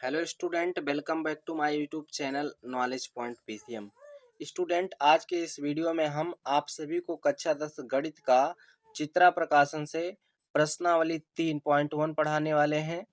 Hello student, welcome back to my YouTube channel knowledge point PCM. Student, आज के इस video में हम आप सभी को कक्षा 10 गणित का चित्रा प्रकाशन से प्रश्नावली 3.1 पढ़ाने वाले हैं।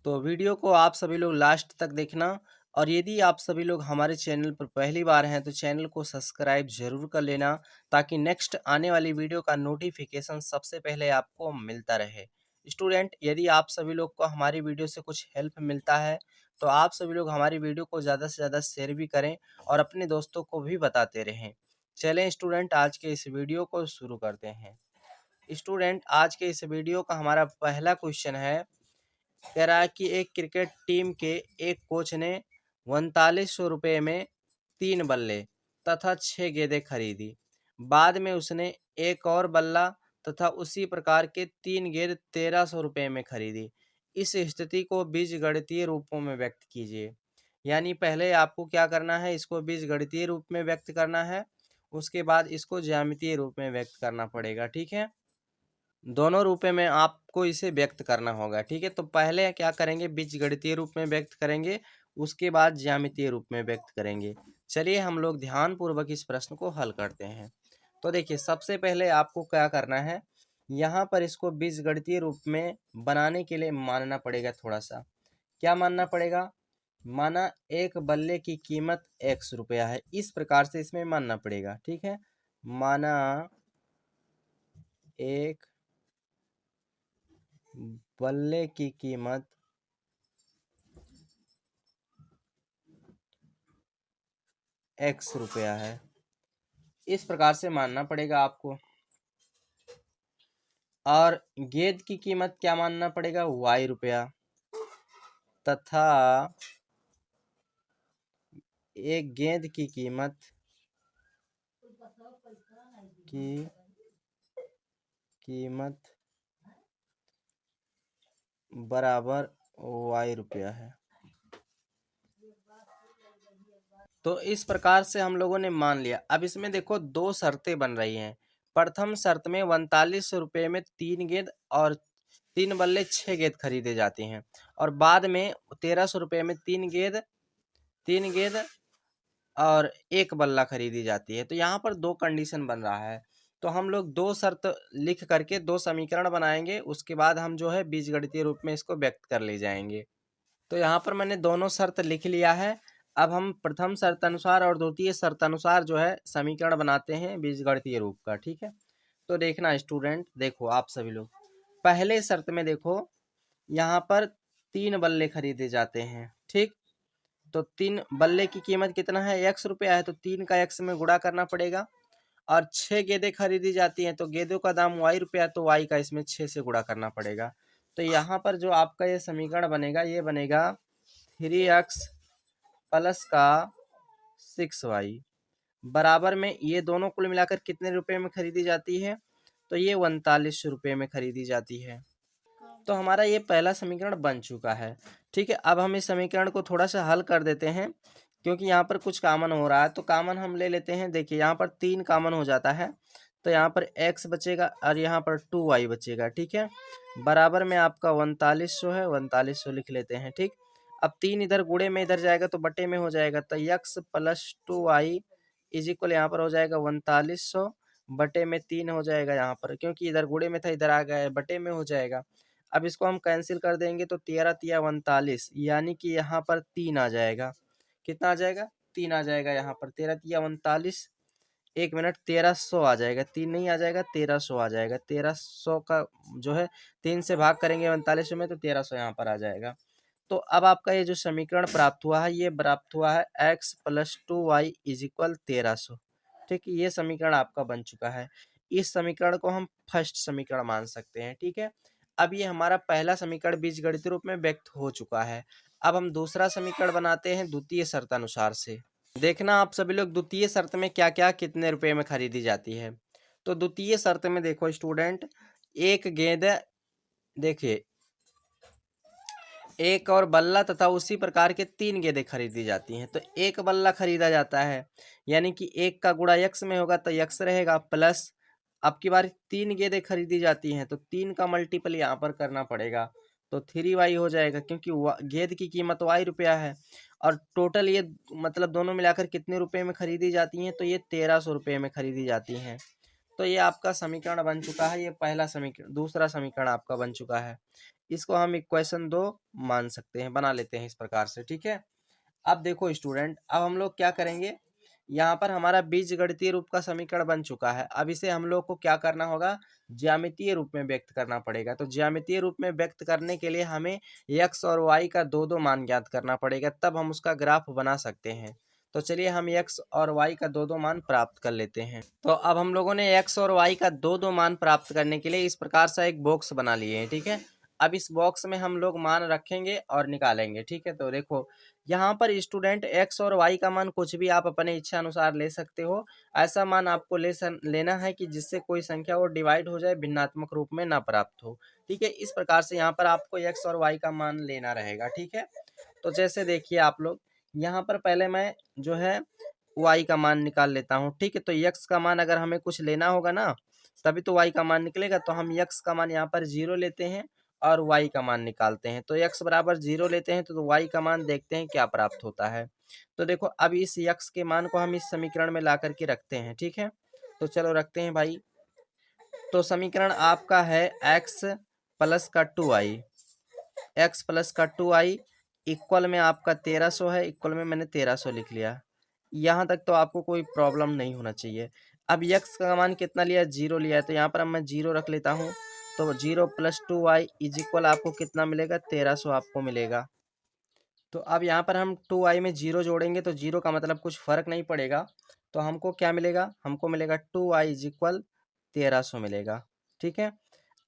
तो वीडियो को आप सभी लोग लास्ट तक देखना, और यदि आप सभी लोग हमारे चैनल पर पहली बार हैं तो चैनल को सब्सक्राइब जरूर कर लेना, ताकि नेक्स्ट आने वाली वीडियो का नोटिफिकेशन सबसे पहले आपको मिलता रहे। स्टूडेंट, यदि आप सभी लोग को हमारी वीडियो से कुछ हेल्प मिलता है तो आप सभी लोग हमारी वीडियो को ज़्यादा से ज़्यादा शेयर भी करें और अपने दोस्तों को भी बताते रहें। चलें स्टूडेंट, आज के इस वीडियो को शुरू करते हैं। स्टूडेंट, आज के इस वीडियो का हमारा पहला क्वेश्चन है, कह रहा है कि एक क्रिकेट टीम के एक कोच ने ৪৯00 रुपये में 3 बल्ले तथा 6 गेंदें खरीदी। बाद में उसने एक और बल्ला तथा उसी प्रकार के 3 गेंद 1300 रुपये में खरीदी। इस स्थिति को बीजगणितीय रूपों में व्यक्त कीजिए। यानी पहले आपको क्या करना है, इसको बीजगणितीय रूप में व्यक्त करना है, उसके बाद इसको ज्यामितीय रूप में व्यक्त करना पड़ेगा। ठीक है, दोनों रूप में आपको इसे व्यक्त करना होगा। ठीक है, तो पहले क्या करेंगे, बीजगणितीय रूप में व्यक्त करेंगे, उसके बाद ज्यामितीय रूप में व्यक्त करेंगे। चलिए हम लोग ध्यानपूर्वक इस प्रश्न को हल करते हैं। तो देखिए, सबसे पहले आपको क्या करना है, यहाँ पर इसको बीजगणितीय रूप में बनाने के लिए मानना पड़ेगा थोड़ा सा। क्या मानना पड़ेगा, माना एक बल्ले की कीमत x रुपया है, इस प्रकार से इसमें मानना पड़ेगा। ठीक है, माना एक बल्ले की कीमत x रुपया है, इस प्रकार से मानना पड़ेगा आपको। और गेंद की कीमत क्या मानना पड़ेगा, y रुपया, तथा एक गेंद की कीमत बराबर y रुपया है। तो इस प्रकार से हम लोगों ने मान लिया। अब इसमें देखो दो शर्तें बन रही हैं। प्रथम शर्त में ৪৯00 रुपये में 3 गेंद और 3 बल्ले 6 गेंद खरीदे जाती हैं, और बाद में 1300 रुपये में 3 गेंद और 1 बल्ला खरीदी जाती है। तो यहाँ पर दो कंडीशन बन रहा है। तो हम लोग दो शर्त लिख करके दो समीकरण बनाएंगे, उसके बाद हम जो है बीजगणितीय रूप में इसको व्यक्त कर ले जाएंगे। तो यहाँ पर मैंने दोनों शर्त लिख लिया है। अब हम प्रथम शर्त अनुसार और द्वितीय शर्त अनुसार जो है समीकरण बनाते हैं बीजगणितीय रूप का। ठीक है, तो देखना स्टूडेंट, देखो आप सभी लोग, पहले शर्त में देखो यहाँ पर 3 बल्ले खरीदे जाते हैं। ठीक, तो 3 बल्ले की कीमत कितना है, x रुपया है, तो 3 का x में गुणा करना पड़ेगा। और 6 गेंदें खरीदी जाती हैं, तो गेंदों का दाम y रुपया, तो y का इसमें 6 से गुणा करना पड़ेगा। तो यहाँ पर जो आपका ये समीकरण बनेगा, ये बनेगा 3x प्लस का 6y बराबर में, ये दोनों कुल मिलाकर कितने रुपए में खरीदी जाती है, तो ये ৪৯00 रुपये में खरीदी जाती है। तो हमारा ये पहला समीकरण बन चुका है। ठीक है, अब हम इस समीकरण को थोड़ा सा हल कर देते हैं, क्योंकि यहाँ पर कुछ कॉमन हो रहा है। तो कॉमन हम ले लेते हैं। देखिए यहाँ पर 3 कॉमन हो जाता है, तो यहाँ पर x बचेगा और यहाँ पर 2y बचेगा। ठीक है, बराबर में आपका ४९00 है, ४९00 लिख लेते हैं। ठीक, अब 3 इधर गुणे में इधर जाएगा तो बटे में हो जाएगा, तो x plus 2y is equal यहाँ पर हो जाएगा ४९00 बटे में 3 हो जाएगा यहाँ पर, क्योंकि इधर गुणे में था इधर आ गया है, बटे में हो जाएगा। अब इसको हम कैंसिल कर देंगे, तो 13 तिया 49, यानी कि यहाँ पर 3 आ जाएगा। कितना आ जाएगा, 3 आ जाएगा यहाँ पर। 13 तिया 49, 1 मिनट, 1300 आ जाएगा, 3 नहीं आ जाएगा, 1300 आ जाएगा। 1300 का जो है 3 से भाग करेंगे 49 में, तो 1300 यहाँ पर आ जाएगा। तो अब आपका ये जो समीकरण प्राप्त हुआ है, ये प्राप्त हुआ है x plus 2y is equal 1300। ठीक, ये समीकरण आपका बन चुका है। इस समीकरण को हम फर्स्ट समीकरण मान सकते हैं। ठीक है, अब ये हमारा पहला समीकरण बीजगणितीय रूप में व्यक्त हो चुका है। अब हम दूसरा समीकरण बनाते हैं द्वितीय शर्त अनुसार से। देखना आप सभी लोग, द्वितीय शर्त में क्या क्या कितने रुपए में खरीदी जाती है। तो द्वितीय शर्त में देखो स्टूडेंट, एक गेंद, देखिए एक और बल्ला तथा उसी प्रकार के 3 गेंदें खरीदी जाती हैं। तो एक बल्ला खरीदा जाता है, यानी कि 1 का गुणा x में होगा तो x रहेगा, प्लस अब की बार 3 गेंदें खरीदी जाती हैं, तो 3 का मल्टीपल यहाँ पर करना पड़ेगा। तो 3y हो जाएगा, क्योंकि गेंद की कीमत y रुपया है और टोटल ये मतलब दोनों मिलाकर कितने रुपए में खरीदी जाती हैं, तो ये 1300 रुपये में खरीदी जाती हैं। तो ये आपका समीकरण बन चुका है, ये पहला समीकरण, दूसरा समीकरण आपका बन चुका है। इसको हम इक्वेशन 2 मान सकते हैं, बना लेते हैं इस प्रकार से, ठीक है। अब देखो स्टूडेंट, अब हम लोग क्या करेंगे, यहाँ पर हमारा बीजगणितीय रूप का समीकरण बन चुका है। अब इसे हम लोग को क्या करना होगा, ज्यामितीय रूप में व्यक्त करना पड़ेगा। तो ज्यामितीय रूप में व्यक्त करने के लिए हमें x और y का दो दो मान ज्ञात करना पड़ेगा, तब हम उसका ग्राफ बना सकते हैं। तो चलिए हम x और y का दो दो मान प्राप्त कर लेते हैं। तो अब हम लोगों ने x और y का दो दो मान प्राप्त करने के लिए इस प्रकार से एक बॉक्स बना लिए हैं, ठीक है। अब इस बॉक्स में हम लोग मान रखेंगे और निकालेंगे, ठीक है। तो देखो यहाँ पर स्टूडेंट x और y का मान कुछ भी आप अपने इच्छा अनुसार ले सकते हो। ऐसा मान आपको लेना है कि जिससे कोई संख्या वो डिवाइड हो जाए, भिन्नात्मक रूप में ना प्राप्त हो, ठीक है। इस प्रकार से यहाँ पर आपको x और y का मान लेना रहेगा, ठीक है। तो जैसे देखिए आप लोग, यहाँ पर पहले मैं जो है y का मान निकाल लेता हूँ, ठीक है। तो x का मान अगर हमें कुछ लेना होगा ना, तभी तो y का मान निकलेगा। तो हम x का मान यहाँ पर 0 लेते हैं और y का मान निकालते हैं। तो x बराबर 0 लेते हैं तो y का मान देखते हैं क्या प्राप्त होता है। तो देखो अब इस x के मान को हम इस समीकरण में ला करके रखते हैं, ठीक है। तो चलो रखते हैं भाई। तो समीकरण आपका है x प्लस का 2y, x प्लस का 2y इक्वल में आपका 1300 है, इक्वल में मैंने 1300 लिख लिया। यहाँ तक तो आपको कोई प्रॉब्लम नहीं होना चाहिए। अब x का मान कितना लिया, 0 लिया है, तो यहाँ पर अब मैं 0 रख लेता हूँ। तो 0 प्लस 2y इज इक्वल आपको कितना मिलेगा, 1300 आपको मिलेगा। तो अब यहाँ पर हम 2y में 0 जोड़ेंगे तो 0 का मतलब कुछ फर्क नहीं पड़ेगा। तो हमको क्या मिलेगा, हमको मिलेगा 2y इज इक्वल 1300 मिलेगा, ठीक है।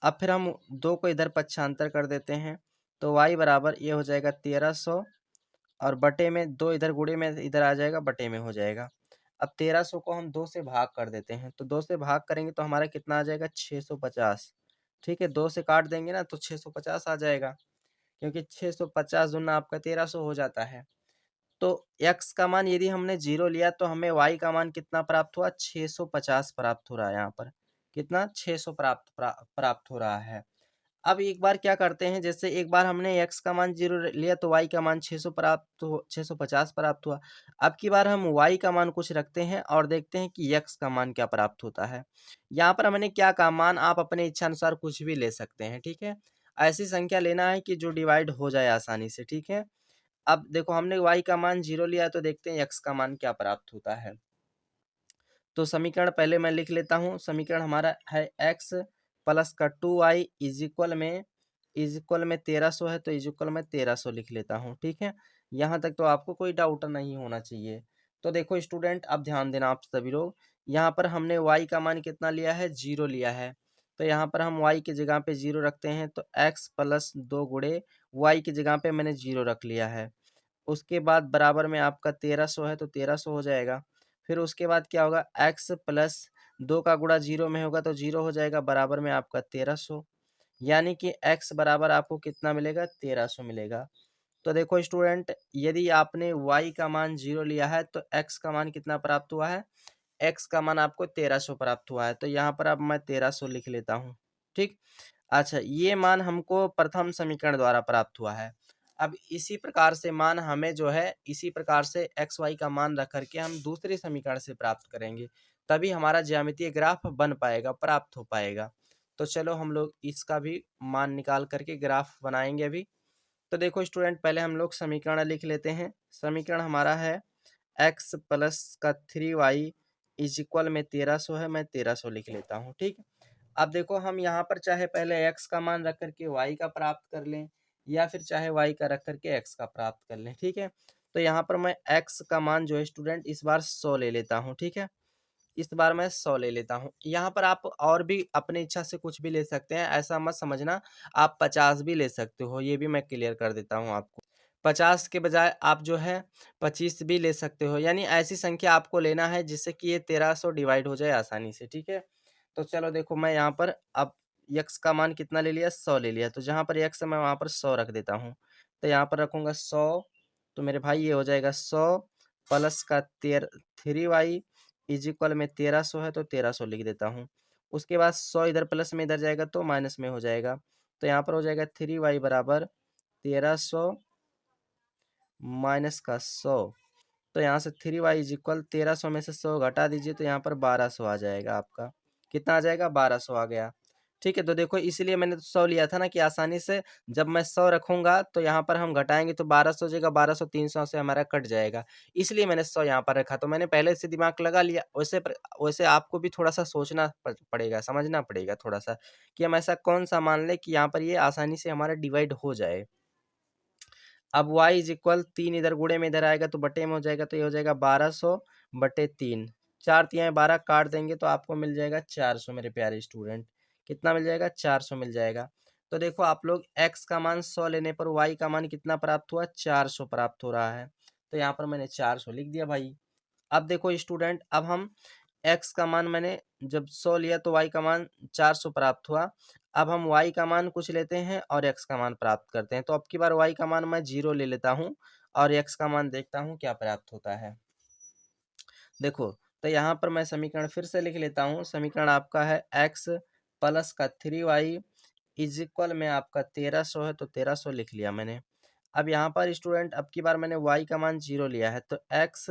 अब फिर हम 2 को इधर पक्षांतर कर देते हैं, तो y बराबर ये हो जाएगा 1300 और बटे में 2 इधर गुणे में इधर आ जाएगा, बटे में हो जाएगा। अब 1300 को हम 2 से भाग कर देते हैं, तो 2 से भाग करेंगे तो हमारा कितना आ जाएगा, 650, ठीक है। 2 से काट देंगे ना तो 650 आ जाएगा, क्योंकि 650 दूना आपका 1300 हो जाता है। तो x का मान यदि हमने 0 लिया तो हमें y का मान कितना प्राप्त हुआ, 650 प्राप्त हो रहा है। यहाँ पर कितना, 600 प्राप्त हो रहा है। अब एक बार क्या करते हैं, जैसे एक बार हमने x का मान 0 लिया तो y का मान 650 प्राप्त हुआ। अब की बार हम y का मान कुछ रखते हैं और देखते हैं कि x का मान क्या प्राप्त होता है। यहाँ पर हमने क्या कहा, मान आप अपने इच्छा अनुसार कुछ भी ले सकते हैं, ठीक है। ऐसी संख्या लेना है कि जो डिवाइड हो जाए आसानी से, ठीक है। अब देखो हमने y का मान 0 लिया, तो देखते हैं x का मान क्या प्राप्त होता है। तो समीकरण पहले मैं लिख लेता हूँ। समीकरण हमारा है x प्लस का 2y इज इक्वल में 1300 है, तो इज इक्वल में 1300 लिख लेता हूँ, ठीक है। यहाँ तक तो आपको कोई डाउट नहीं होना चाहिए। तो देखो स्टूडेंट, अब ध्यान देना आप सभी लोग, यहाँ पर हमने y का मान कितना लिया है, 0 लिया है। तो यहाँ पर हम y की जगह पे 0 रखते हैं, तो x प्लस 2 गुणे y की जगह पे मैंने 0 रख लिया है। उसके बाद बराबर में आपका 1300 है, तो 1300 हो जाएगा। फिर उसके बाद क्या होगा, x प्लस 2 का गुणा 0 में होगा तो 0 हो जाएगा, बराबर में आपका 1300। यानी कि x बराबर आपको कितना मिलेगा, 1300 मिलेगा। तो देखो स्टूडेंट, यदि आपने y का मान 0 लिया है तो x का मान कितना प्राप्त हुआ है, x का मान आपको 1300 प्राप्त हुआ है। तो यहाँ पर अब मैं 1300 लिख लेता हूँ, ठीक। अच्छा, ये मान हमको प्रथम समीकरण द्वारा प्राप्त हुआ है। अब इसी प्रकार से मान हमें जो है, इसी प्रकार से एक्स वाई का मान रख करके हम दूसरे समीकरण से प्राप्त करेंगे, तभी हमारा ज्यामितीय ग्राफ बन पाएगा, प्राप्त हो पाएगा। तो चलो हम लोग इसका भी मान निकाल करके ग्राफ बनाएंगे अभी। तो देखो स्टूडेंट, पहले हम लोग समीकरण लिख लेते हैं। समीकरण हमारा है x प्लस का 3y इज इक्वल में 1300 है, मैं 1300 लिख लेता हूँ, ठीक। अब देखो हम यहाँ पर चाहे पहले x का मान रख करके y का प्राप्त कर लें, या फिर चाहे y का रख करके x का प्राप्त कर लें, ठीक है। तो यहाँ पर मैं x का मान जो है स्टूडेंट इस बार 100 ले लेता हूँ, ठीक है। इस बार मैं 100 ले लेता हूँ। यहाँ पर आप और भी अपनी इच्छा से कुछ भी ले सकते हैं, ऐसा मत समझना। आप 50 भी ले सकते हो, ये भी मैं क्लियर कर देता हूँ आपको। 50 के बजाय आप जो है 25 भी ले सकते हो, यानी ऐसी संख्या आपको लेना है जिससे कि ये 1300 डिवाइड हो जाए आसानी से, ठीक है। तो चलो देखो, मैं यहाँ पर अब x का मान कितना ले लिया, 100 ले लिया। तो जहाँ पर x है मैं वहाँ पर 100 रख देता हूँ। तो यहाँ पर रखूँगा 100, तो मेरे भाई ये हो जाएगा 100 प्लस का 3y इज इक्वल में 1300 है, तो 1300 लिख देता हूँ। उसके बाद 100 इधर प्लस में इधर जाएगा तो माइनस में हो जाएगा। तो यहाँ पर हो जाएगा 3y बराबर 1300 माइनस का 100। तो यहाँ से 3y इज इक्वल 1300 में से 100 घटा दीजिए तो यहाँ पर 1200 आ जाएगा आपका। कितना आ जाएगा? 1200 आ गया। ठीक है, तो देखो इसलिए मैंने 100 लिया था ना कि आसानी से जब मैं 100 रखूंगा तो यहाँ पर हम घटाएंगे तो 1200 हो जाएगा, 1200 300 से हमारा कट जाएगा, इसलिए मैंने 100 यहाँ पर रखा। तो मैंने पहले से दिमाग लगा लिया। वैसे आपको भी थोड़ा सा सोचना पड़ेगा, समझना पड़ेगा थोड़ा सा कि हम ऐसा कौन सा मान लें कि यहाँ पर ये आसानी से हमारा डिवाइड हो जाए। अब y इज इक्वल 3 इधर गुणे में इधर आएगा तो बटे में हो जाएगा, तो ये हो जाएगा 1200 बटे 3। 4 तियाँ 12 काट देंगे तो आपको मिल जाएगा 400 मेरे प्यारे स्टूडेंट। कितना मिल जाएगा? 400 मिल जाएगा। तो देखो आप लोग x का मान 100 लेने पर y का मान कितना प्राप्त हुआ? 400 प्राप्त हो रहा है। तो यहाँ पर मैंने 400 लिख दिया भाई। अब देखो स्टूडेंट, अब हम x का मान मैंने जब 100 लिया तो y का मान 400 प्राप्त हुआ। अब हम y का मान कुछ लेते हैं और x का मान प्राप्त करते हैं। तो अब की बार y का मान मैं 0 ले लेता हूँ और x का मान देखता हूँ क्या प्राप्त होता है। देखो, तो यहाँ पर मैं समीकरण फिर से लिख लेता हूँ। समीकरण आपका है x प्लस का 3y इज इक्वल में आपका 1300 है, तो 1300 लिख लिया मैंने। अब यहाँ पर स्टूडेंट अब की बार मैंने y का मान 0 लिया है, तो x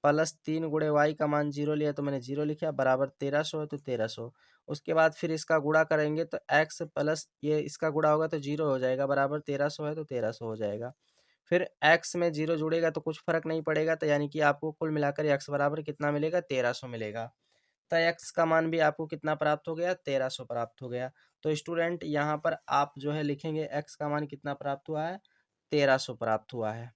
प्लस 3 गुणे y का मान 0 लिया तो मैंने 0 लिखा, बराबर 1300 है तो 1300। उसके बाद फिर इसका गुणा करेंगे तो x प्लस ये इसका गुणा होगा तो 0 हो जाएगा, बराबर 1300 है तो 1300 हो जाएगा। फिर x में 0 जुड़ेगा तो कुछ फर्क नहीं पड़ेगा, तो यानी कि आपको कुल मिलाकर x बराबर कितना मिलेगा? 1300 मिलेगा। तो x का मान भी आपको कितना प्राप्त हो गया? 1300 प्राप्त हो गया। तो स्टूडेंट यहाँ पर आप जो है लिखेंगे x का मान कितना प्राप्त हुआ है? 1300 प्राप्त हुआ है।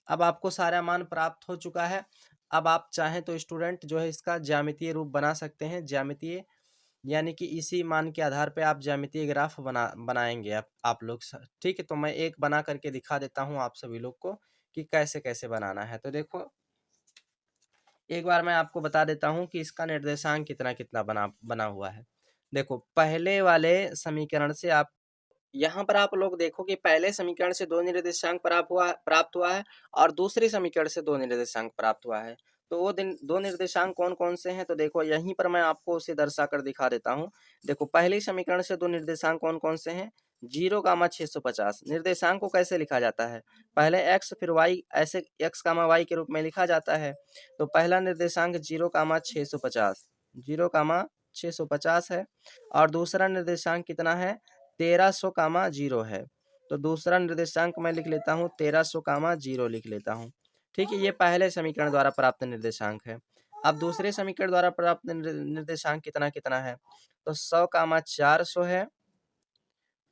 अब आपको सारा मान प्राप्त हो चुका है। अब आप चाहें तो स्टूडेंट जो है इसका ज्यामितीय रूप बना सकते हैं। ज्यामितीय यानी कि इसी मान के आधार पे आप ज्यामितीय ग्राफ बनाएंगे आप लोग। ठीक है, तो मैं एक बना करके दिखा देता हूँ आप सभी लोग को कि कैसे कैसे बनाना है। तो देखो एक बार मैं आपको बता देता हूँ कि इसका निर्देशांक कितना कितना बना हुआ है। देखो पहले वाले समीकरण से आप यहाँ पर आप लोग देखो कि पहले समीकरण से 2 निर्देशांक प्राप्त हुआ है और दूसरे समीकरण से 2 निर्देशांक प्राप्त हुआ है। तो वो 2 निर्देशांक कौन कौन से हैं? तो देखो यहीं पर मैं आपको उसे दर्शा कर दिखा देता हूँ। देखो पहले समीकरण से 2 निर्देशांक कौन कौन से हैं? 0, 650। निर्देशांक को कैसे लिखा जाता है? पहले x फिर y, ऐसे x, y के रूप में लिखा जाता है। तो पहला निर्देशांक 0, 650, 0, 650 है और दूसरा निर्देशांक कितना है? 1300, 0 है। तो दूसरा निर्देशांक मैं लिख लेता हूँ 1300, 0 लिख लेता हूँ। ठीक है, ये पहले समीकरण द्वारा प्राप्त निर्देशांक है। अब दूसरे समीकरण द्वारा प्राप्त निर्देशांक कितना कितना है? तो 100, 400 है।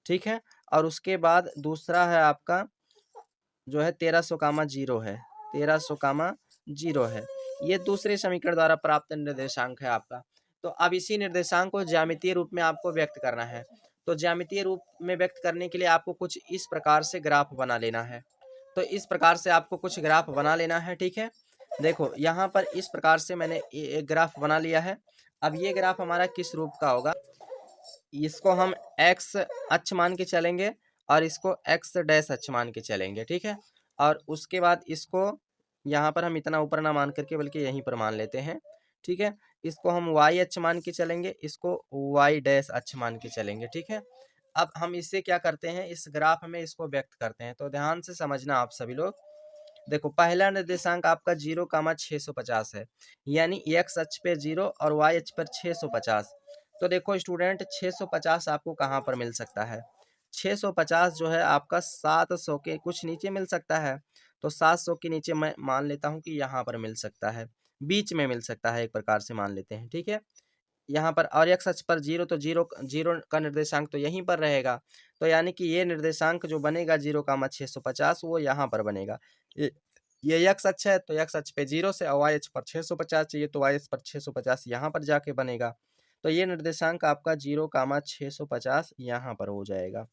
ठीक है, और उसके बाद दूसरा है आपका जो है 1300, 0 है। 1300, 0 है। ये दूसरे समीकरण द्वारा प्राप्त निर्देशांक है आपका। तो अब इसी निर्देशांक को ज्यामितीय रूप में आपको व्यक्त करना है। तो ज्यामितीय रूप में व्यक्त करने के लिए आपको कुछ इस प्रकार से ग्राफ बना लेना है। तो इस प्रकार से आपको कुछ ग्राफ बना लेना है। ठीक है, देखो यहाँ पर इस प्रकार से मैंने एक ग्राफ बना लिया है। अब ये ग्राफ हमारा किस रूप का होगा? इसको हम x अक्ष मान के चलेंगे और इसको x डैश अक्ष मान के चलेंगे। ठीक है, और उसके बाद इसको यहाँ पर हम इतना ऊपर ना मान करके बल्कि यहीं पर मान लेते हैं। ठीक है, इसको हम y अक्ष मान के चलेंगे, इसको y डैश अक्ष मान के चलेंगे। ठीक है, अब हम इससे क्या करते हैं? इस ग्राफ में इसको व्यक्त करते हैं। तो ध्यान से समझना आप सभी लोग। देखो पहला निर्देशांक आपका 0, 650 है, यानी x अक्ष पे 0 और y अक्ष पर 650। तो देखो स्टूडेंट 650 आपको कहाँ पर मिल सकता है? 650 जो है आपका 700 के कुछ नीचे मिल सकता है। तो 700 के नीचे मैं मान लेता हूँ कि यहाँ पर मिल सकता है, बीच में मिल सकता है, एक प्रकार से मान लेते हैं। ठीक है, यहाँ पर और x अक्ष पर 0, तो 0 का निर्देशांक तो यहीं पर रहेगा। तो यानी कि ये निर्देशांक जो बनेगा 0, 650 वो यहाँ पर बनेगा। ये x अक्ष है तो x अक्ष पे 0 से और y अक्ष पर 650 चाहिए तो y अक्ष पर 650 यहाँ पर जाके बनेगा। तो ये निर्देशांक आपका 0, 650 यहाँ पर हो जाएगा।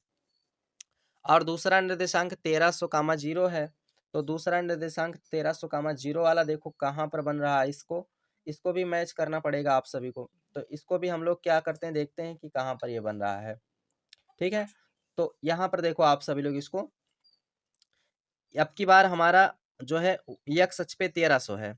और दूसरा निर्देशांक 1300, 0 है। तो दूसरा निर्देशांक 1300, 0 वाला देखो कहाँ पर बन रहा है। इसको भी मैच करना पड़ेगा आप सभी को। तो इसको भी हम लोग क्या करते हैं, देखते हैं कि कहाँ पर ये बन रहा है। ठीक है, तो यहाँ पर देखो आप सभी लोग इसको, अब की बार हमारा जो है x अक्ष पे 1300 है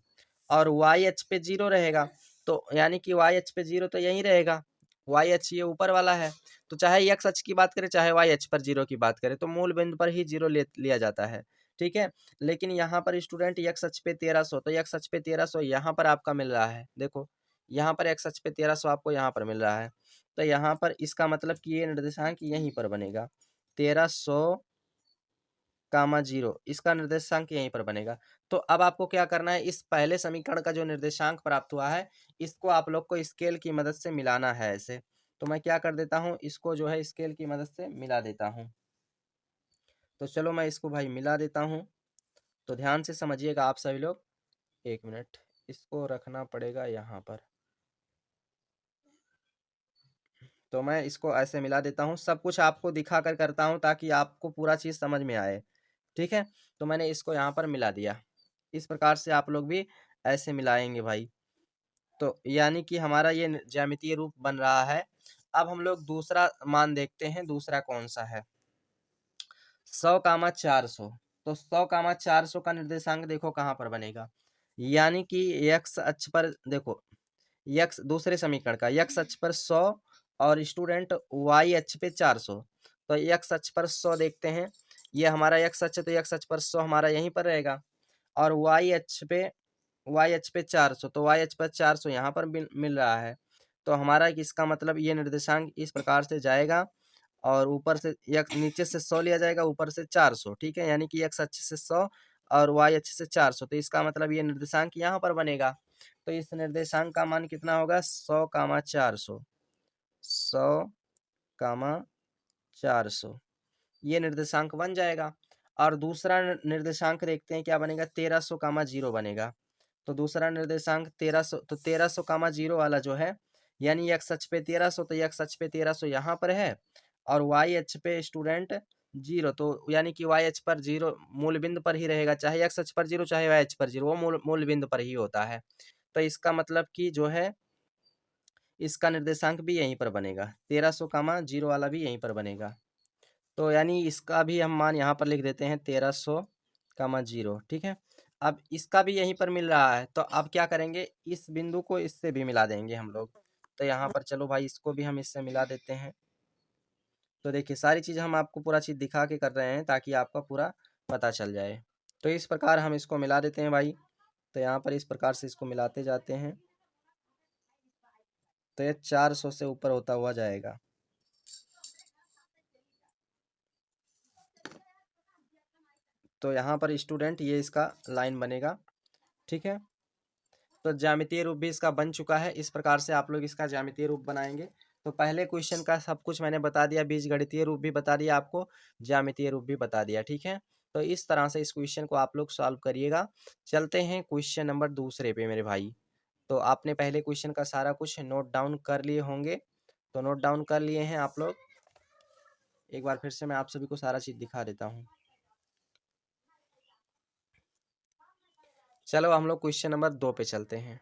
और y अक्ष पे 0 रहेगा। तो यानी कि y अक्ष पे 0 तो यही रहेगा वाई अक्ष ये ऊपर वाला है, तो चाहे एक्स अक्ष की बात करें चाहे वाई अक्ष पर जीरो की बात करें तो मूल बिंदु पर ही जीरो लिया जाता है, ठीक है। लेकिन यहाँ पर स्टूडेंट एक्स अक्ष पे 1300, तो एक्स अक्ष पे 1300 यहाँ पर आपका मिल रहा है, देखो यहाँ पर एक्स अक्ष पे 1300 आपको यहाँ पर मिल रहा है, तो यहाँ पर इसका मतलब कि ये निर्देशांक यहीं पर बनेगा 1300 कामा जीरो, इसका निर्देशांक यहीं पर बनेगा। तो अब आपको क्या करना है, इस पहले समीकरण का जो निर्देशांक प्राप्त हुआ है इसको आप लोग को स्केल की मदद से मिलाना है ऐसे। तो मैं क्या कर देता हूँ, इसको जो है स्केल की मदद से मिला देता हूँ। तो चलो मैं इसको भाई मिला देता हूँ, तो ध्यान से समझिएगा आप सभी लोग। एक मिनट, इसको रखना पड़ेगा यहाँ पर। तो मैं इसको ऐसे मिला देता हूँ, सब कुछ आपको दिखा कर करता हूँ ताकि आपको पूरा चीज़ समझ में आए, ठीक है। तो मैंने इसको यहाँ पर मिला दिया, इस प्रकार से आप लोग भी ऐसे मिलाएंगे भाई। तो यानी कि हमारा ये ज्यामितीय रूप बन रहा है। अब हम लोग दूसरा मान देखते हैं, दूसरा कौन सा है, 100,400। तो 100,400 का निर्देशांक देखो कहाँ पर बनेगा, यानी कि एक्स अक्ष पर देखो, एक्स दूसरे समीकरण का एक्स अक्ष पर 100 और स्टूडेंट वाई अक्ष पे 400। तो एक्स अक्ष पर 100 देखते हैं, ये हमारा एक्स अक्ष, तो एक्स अक्ष पर 100 हमारा यहीं पर रहेगा, और वाई अक्ष पे 400, तो वाई अक्ष पर 400 यहाँ पर मिल रहा है। तो हमारा इसका मतलब ये निर्देशांक इस प्रकार से जाएगा, और ऊपर से नीचे से 100 लिया जाएगा, ऊपर से 400, ठीक है। यानी कि एक्स अक्ष से 100 और वाई अक्ष से 400, तो इसका मतलब ये निर्देशांक यहाँ पर बनेगा। तो इस निर्देशांक का मान कितना होगा, 100,400, 100,400 ये निर्देशांक बन जाएगा। और दूसरा निर्देशांक देखते हैं क्या बनेगा, 1300,0 बनेगा। तो दूसरा निर्देशांक 1300, तो 1300,0 वाला जो है, यानी एक्स अक्ष पे 1300, तो एक्स अक्ष पे 1300 यहाँ पर है, और वाई अक्ष पे स्टूडेंट जीरो, तो यानी कि वाई अक्ष पर जीरो मूल बिंदु पर ही रहेगा, चाहे एक्स अक्ष पर जीरो चाहे वाई अक्ष पर जीरो, वो मूल बिंदु पर ही होता है। तो इसका मतलब कि जो है इसका निर्देशांक भी यहीं पर बनेगा, 1300,0 वाला भी यहीं पर बनेगा। तो यानी इसका भी हम मान यहाँ पर लिख देते हैं 1300,0, ठीक है। अब इसका भी यहीं पर मिल रहा है, तो अब क्या करेंगे, इस बिंदु को इससे भी मिला देंगे हम लोग। तो यहाँ पर चलो भाई इसको भी हम इससे मिला देते हैं। तो देखिए सारी चीज़ हम आपको पूरा चीज़ दिखा के कर रहे हैं ताकि आपका पूरा पता चल जाए। तो इस प्रकार हम इसको मिला देते हैं भाई। तो यहाँ पर इस प्रकार से इसको मिलाते जाते हैं, तो ये 400 से ऊपर होता हुआ जाएगा। तो यहाँ पर स्टूडेंट ये इसका लाइन बनेगा, ठीक है। तो ज्यामितीय रूप भी इसका बन चुका है। इस प्रकार से आप लोग इसका ज्यामितीय रूप बनाएंगे। तो पहले क्वेश्चन का सब कुछ मैंने बता दिया, बीजगणितीय रूप भी बता दिया आपको, ज्यामितीय रूप भी बता दिया, ठीक है। तो इस तरह से इस क्वेश्चन को आप लोग सॉल्व करिएगा। चलते हैं क्वेश्चन नंबर दूसरे पे मेरे भाई। तो आपने पहले क्वेश्चन का सारा कुछ नोट डाउन कर लिए होंगे, तो नोट डाउन कर लिए हैं आप लोग। एक बार फिर से मैं आप सभी को सारा चीज दिखा देता हूँ। चलो हम लोग क्वेश्चन नंबर 2 पे चलते हैं।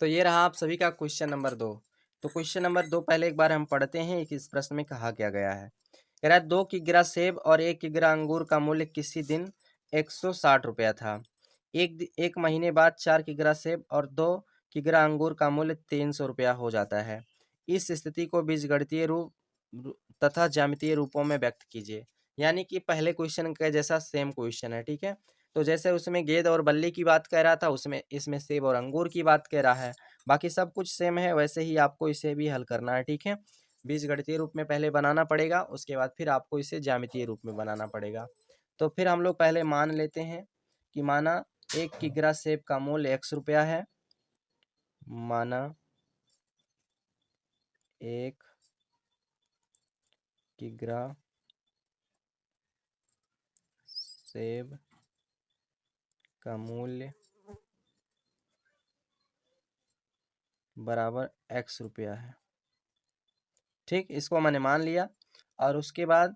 तो ये रहा आप सभी का क्वेश्चन नंबर 2। तो क्वेश्चन नंबर 2 पहले एक बार हम पढ़ते हैं कि इस प्रश्न में कहा क्या गया है। कह रहा है 2 किग्रा सेब और 1 किग्रा अंगूर का मूल्य किसी दिन 160 रुपया था। एक महीने बाद 4 किग्रा सेब और 2 किग्रा अंगूर का मूल्य 300 रुपया हो जाता है। इस स्थिति को बीजगणितीय रूप तथा ज्यामितीय रूपों में व्यक्त कीजिए। यानी कि पहले क्वेश्चन के जैसा सेम क्वेश्चन है, ठीक है। तो जैसे उसमें गेंद और बल्ली की बात कह रहा था, उसमें इसमें सेब और अंगूर की बात कह रहा है। बाकी सब कुछ सेम है, वैसे ही आपको इसे भी हल करना है, ठीक है। बीजगणितीय रूप में पहले बनाना पड़ेगा, उसके बाद फिर आपको इसे ज्यामितीय रूप में बनाना पड़ेगा। तो फिर हम लोग पहले मान लेते हैं कि माना 1 किग्रा सेब का मूल्य x रुपया है। माना 1 किग्रा सेब का मूल्य बराबर x रुपया है, ठीक। इसको मैंने मान लिया। और उसके बाद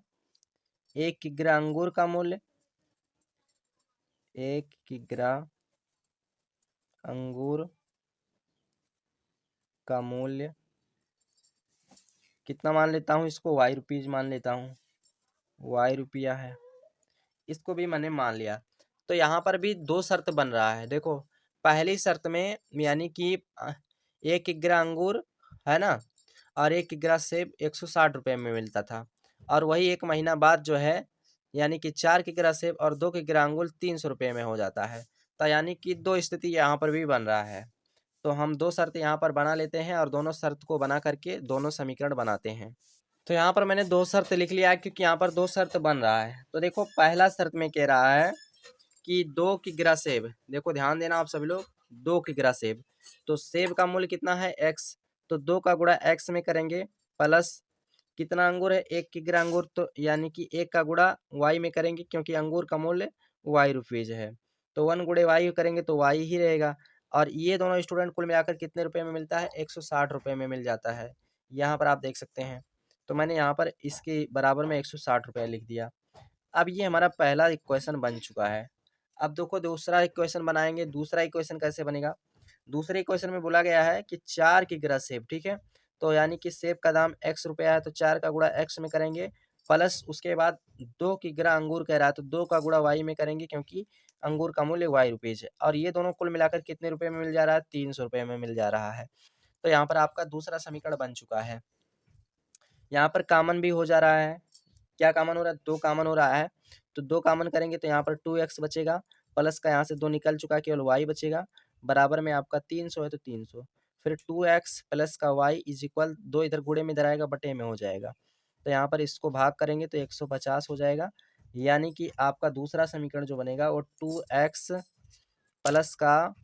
1 किग्रा अंगूर का मूल्य, 1 किग्रा अंगूर का मूल्य कितना मान लेता हूँ, इसको y रुपीज मान लेता हूँ, y रुपया है। इसको भी मैंने मान लिया। तो यहाँ पर भी दो शर्त बन रहा है। देखो पहली शर्त में यानी कि 1 किग्रा अंगूर है ना, और 1 किग्रा सेब 160 रुपये में मिलता था। और वही 1 महीना बाद जो है यानी कि 4 किग्रा सेब और 2 किग्रा अंगूर 300 रुपये में हो जाता है। तो यानी कि 2 स्थिति यहाँ पर भी बन रहा है। तो हम 2 शर्त यहाँ पर बना लेते हैं और दोनों शर्त को बना करके दोनों समीकरण बनाते हैं। तो यहाँ पर मैंने 2 शर्त लिख लिया है क्योंकि यहाँ पर 2 शर्त बन रहा है। तो देखो पहला शर्त में कह रहा है कि 2 किग्रा सेब, देखो ध्यान देना आप सभी लोग, 2 किग्रा सेब, तो सेब का मूल्य कितना है x, तो 2 का गुणा x में करेंगे प्लस कितना अंगूर है 1 किग्रा अंगूर, तो यानी कि 1 का गुणा y में करेंगे क्योंकि अंगूर का मूल्य y रुपीज है, तो 1 गुणे y करेंगे तो y ही रहेगा। और ये दोनों स्टूडेंट कुल मिलाकर कितने रुपए में मिलता है 160 रुपये में मिल जाता है। यहाँ पर आप देख सकते हैं। तो मैंने यहाँ पर इसके बराबर में 160 रुपये लिख दिया। अब ये हमारा पहला इक्वेशन बन चुका है। अब देखो दूसरा इक्वेशन बनाएंगे। दूसरा इक्वेशन कैसे बनेगा? दूसरे इक्वेशन में बोला गया है कि 4 किग्रा सेब, ठीक है, तो यानी कि सेब का दाम x रुपया है, तो 4 का गुणा x में करेंगे प्लस उसके बाद 2 किग्रा अंगूर कह रहा है तो 2 का गुणा y में करेंगे क्योंकि अंगूर का मूल्य y रुपीज है। और ये दोनों कुल मिलाकर कितने रुपए में मिल जा रहा है? 300 रुपये में मिल जा रहा है। तो यहाँ पर आपका दूसरा समीकरण बन चुका है। यहाँ पर कॉमन भी हो जा रहा है। क्या कॉमन हो रहा है? 2 कॉमन हो रहा है, तो 2 कॉमन करेंगे तो यहाँ पर 2x बचेगा प्लस का यहाँ से 2 निकल चुका है, केवल y बचेगा, बराबर में आपका 300 है तो 300, फिर 2x प्लस का y इज इक्वल 2 इधर गुणे में इधर आएगा, बटे में हो जाएगा, तो यहाँ पर इसको भाग करेंगे तो 150 हो जाएगा। यानी कि आपका दूसरा समीकरण जो बनेगा वो 2x प्लस का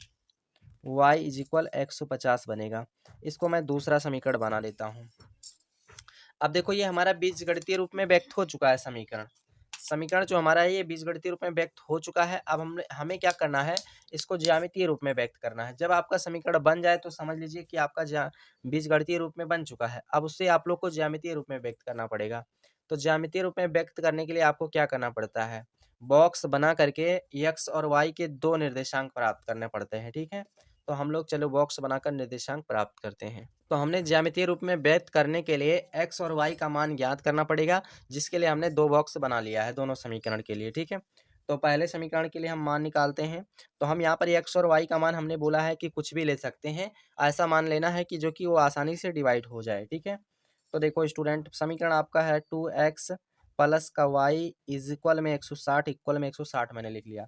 y इज इक्वल 150 बनेगा। इसको मैं दूसरा समीकरण बना लेता हूँ। अब देखो ये हमारा बीजगणितीय रूप में व्यक्त हो चुका है समीकरण। समीकरण जो हमारा है ये बीजगणितीय रूप में व्यक्त हो चुका है। अब हमें क्या करना है? इसको ज्यामितीय रूप में व्यक्त करना है। जब आपका समीकरण बन जाए तो समझ लीजिए कि आपका बीजगणितीय रूप में बन चुका है। अब उससे आप लोग को ज्यामितीय रूप में व्यक्त करना पड़ेगा। तो ज्यामितीय रूप में व्यक्त करने के लिए आपको क्या करना पड़ता है? बॉक्स बना करके x और y के 2 निर्देशांक प्राप्त करने पड़ते हैं, ठीक है। तो हम लोग चलो बॉक्स बनाकर निर्देशांक प्राप्त करते हैं। तो हमने ज्यामितीय रूप में व्यक्त करने के लिए x और y का मान ज्ञात करना पड़ेगा, जिसके लिए हमने 2 बॉक्स बना लिया है दोनों समीकरण के लिए, ठीक है। तो पहले समीकरण के लिए हम मान निकालते हैं। तो हम यहाँ पर x और y का मान हमने बोला है कि कुछ भी ले सकते हैं, ऐसा मान लेना है कि जो कि वो आसानी से डिवाइड हो जाए, ठीक है। तो देखो स्टूडेंट, समीकरण आपका है 2x प्लस का y इज इक्वल में 160, इक्वल में 160 मैंने लिख लिया।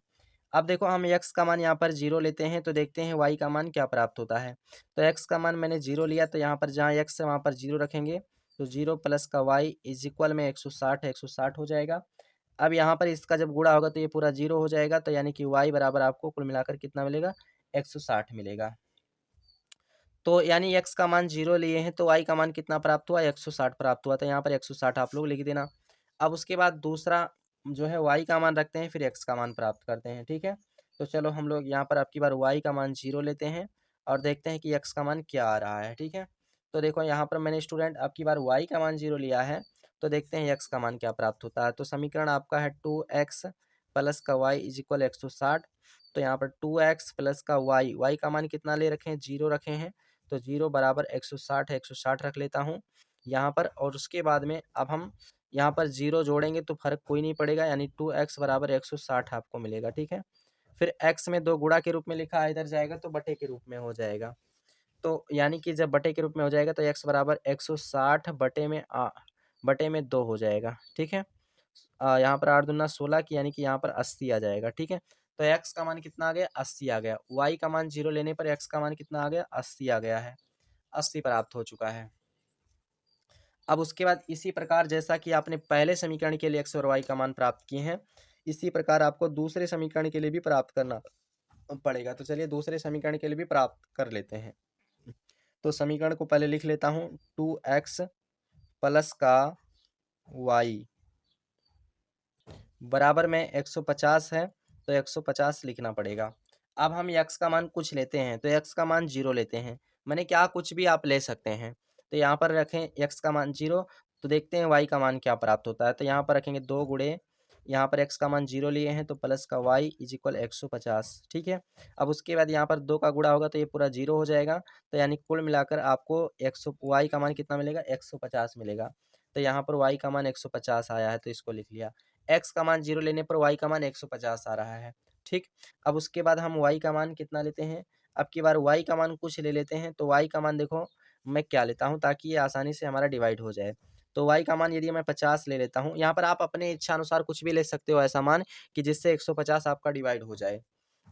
अब देखो हम x का मान यहाँ पर 0 लेते हैं तो देखते हैं y का मान क्या प्राप्त होता है। तो x का मान मैंने 0 लिया, तो यहाँ पर जहाँ x है वहाँ पर 0 रखेंगे, तो 0 प्लस का y इज इक्वल में 160 है, 160 हो जाएगा। अब यहाँ पर इसका जब गुणा होगा तो ये पूरा 0 हो जाएगा, तो यानी कि y बराबर आपको कुल मिलाकर कितना मिलेगा? 160 मिलेगा। तो यानी x का मान 0 लिए हैं तो y का मान कितना प्राप्त हुआ? 160 प्राप्त हुआ। तो यहाँ पर 160 आप लोग लिख देना। अब उसके बाद दूसरा जो है y का मान रखते हैं, फिर x का मान प्राप्त करते हैं, ठीक है। तो चलो हम लोग यहाँ पर अब की बार y का मान 0 लेते हैं और देखते हैं कि x का मान क्या आ रहा है, ठीक है। तो देखो यहाँ पर मैंने स्टूडेंट अब की बार y का मान 0 लिया है, तो देखते हैं x का मान क्या प्राप्त होता है। तो समीकरण आपका है 2x प्लस का y इज इक्वल 160। तो यहाँ पर 2x प्लस का y का मान कितना ले रखे हैं? 0 रखे हैं, तो 0 बराबर 160 है, 160 रख लेता हूँ यहाँ पर। और उसके बाद में अब हम यहाँ पर 0 जोड़ेंगे तो फर्क कोई नहीं पड़ेगा, यानी 2x बराबर 160 आपको मिलेगा, ठीक है। फिर x में 2 गुणा के रूप में लिखा है, इधर जाएगा तो बटे के रूप में हो जाएगा। तो यानी कि जब बटे के रूप में हो जाएगा तो x बराबर 160 बटे में 2 हो जाएगा, ठीक है। यहाँ पर 8 दूना 16 की, यानी कि यहाँ पर 80 आ जाएगा, ठीक है। तो x का मान कितना आ गया? 80 आ गया। y का मान 0 लेने पर x का मान कितना आ गया? 80 आ गया है। 80 प्राप्त हो चुका है। अब उसके बाद इसी प्रकार जैसा कि आपने पहले समीकरण के लिए x और y का मान प्राप्त किए हैं, इसी प्रकार आपको दूसरे समीकरण के लिए भी प्राप्त करना पड़ेगा। तो चलिए दूसरे समीकरण के लिए भी प्राप्त कर लेते हैं। तो समीकरण को पहले लिख लेता हूँ, 2x प्लस का y बराबर में 150 है, तो 150 लिखना पड़ेगा। अब हम x का मान कुछ लेते हैं, तो x का मान 0 लेते हैं। मैंने क्या, कुछ भी आप ले सकते हैं। तो यहाँ पर रखें x का मान 0, तो देखते हैं y का मान क्या प्राप्त होता है। तो यहाँ पर रखेंगे 2 गुणे, यहाँ पर x का मान 0 लिए हैं तो प्लस का y इज इक्वल 150, ठीक है। अब उसके बाद यहाँ पर 2 का गुणा होगा तो ये पूरा 0 हो जाएगा, तो यानी कुल मिलाकर आपको y का मान कितना मिलेगा? 150 मिलेगा। तो यहाँ पर y का मान 150 आया है, तो इसको लिख लिया। x का मान 0 लेने पर y का मान 150 आ रहा है, ठीक। अब उसके बाद हम y का मान कितना लेते हैं? अब की बार y का मान कुछ ले लेते हैं, तो y का मान देखो मैं क्या लेता हूँ ताकि ये आसानी से हमारा डिवाइड हो जाए। तो y का मान यदि मैं 50 ले लेता हूँ, यहाँ पर आप अपने इच्छा अनुसार कुछ भी ले सकते हो ऐसा मान कि जिससे 150 आपका डिवाइड हो जाए।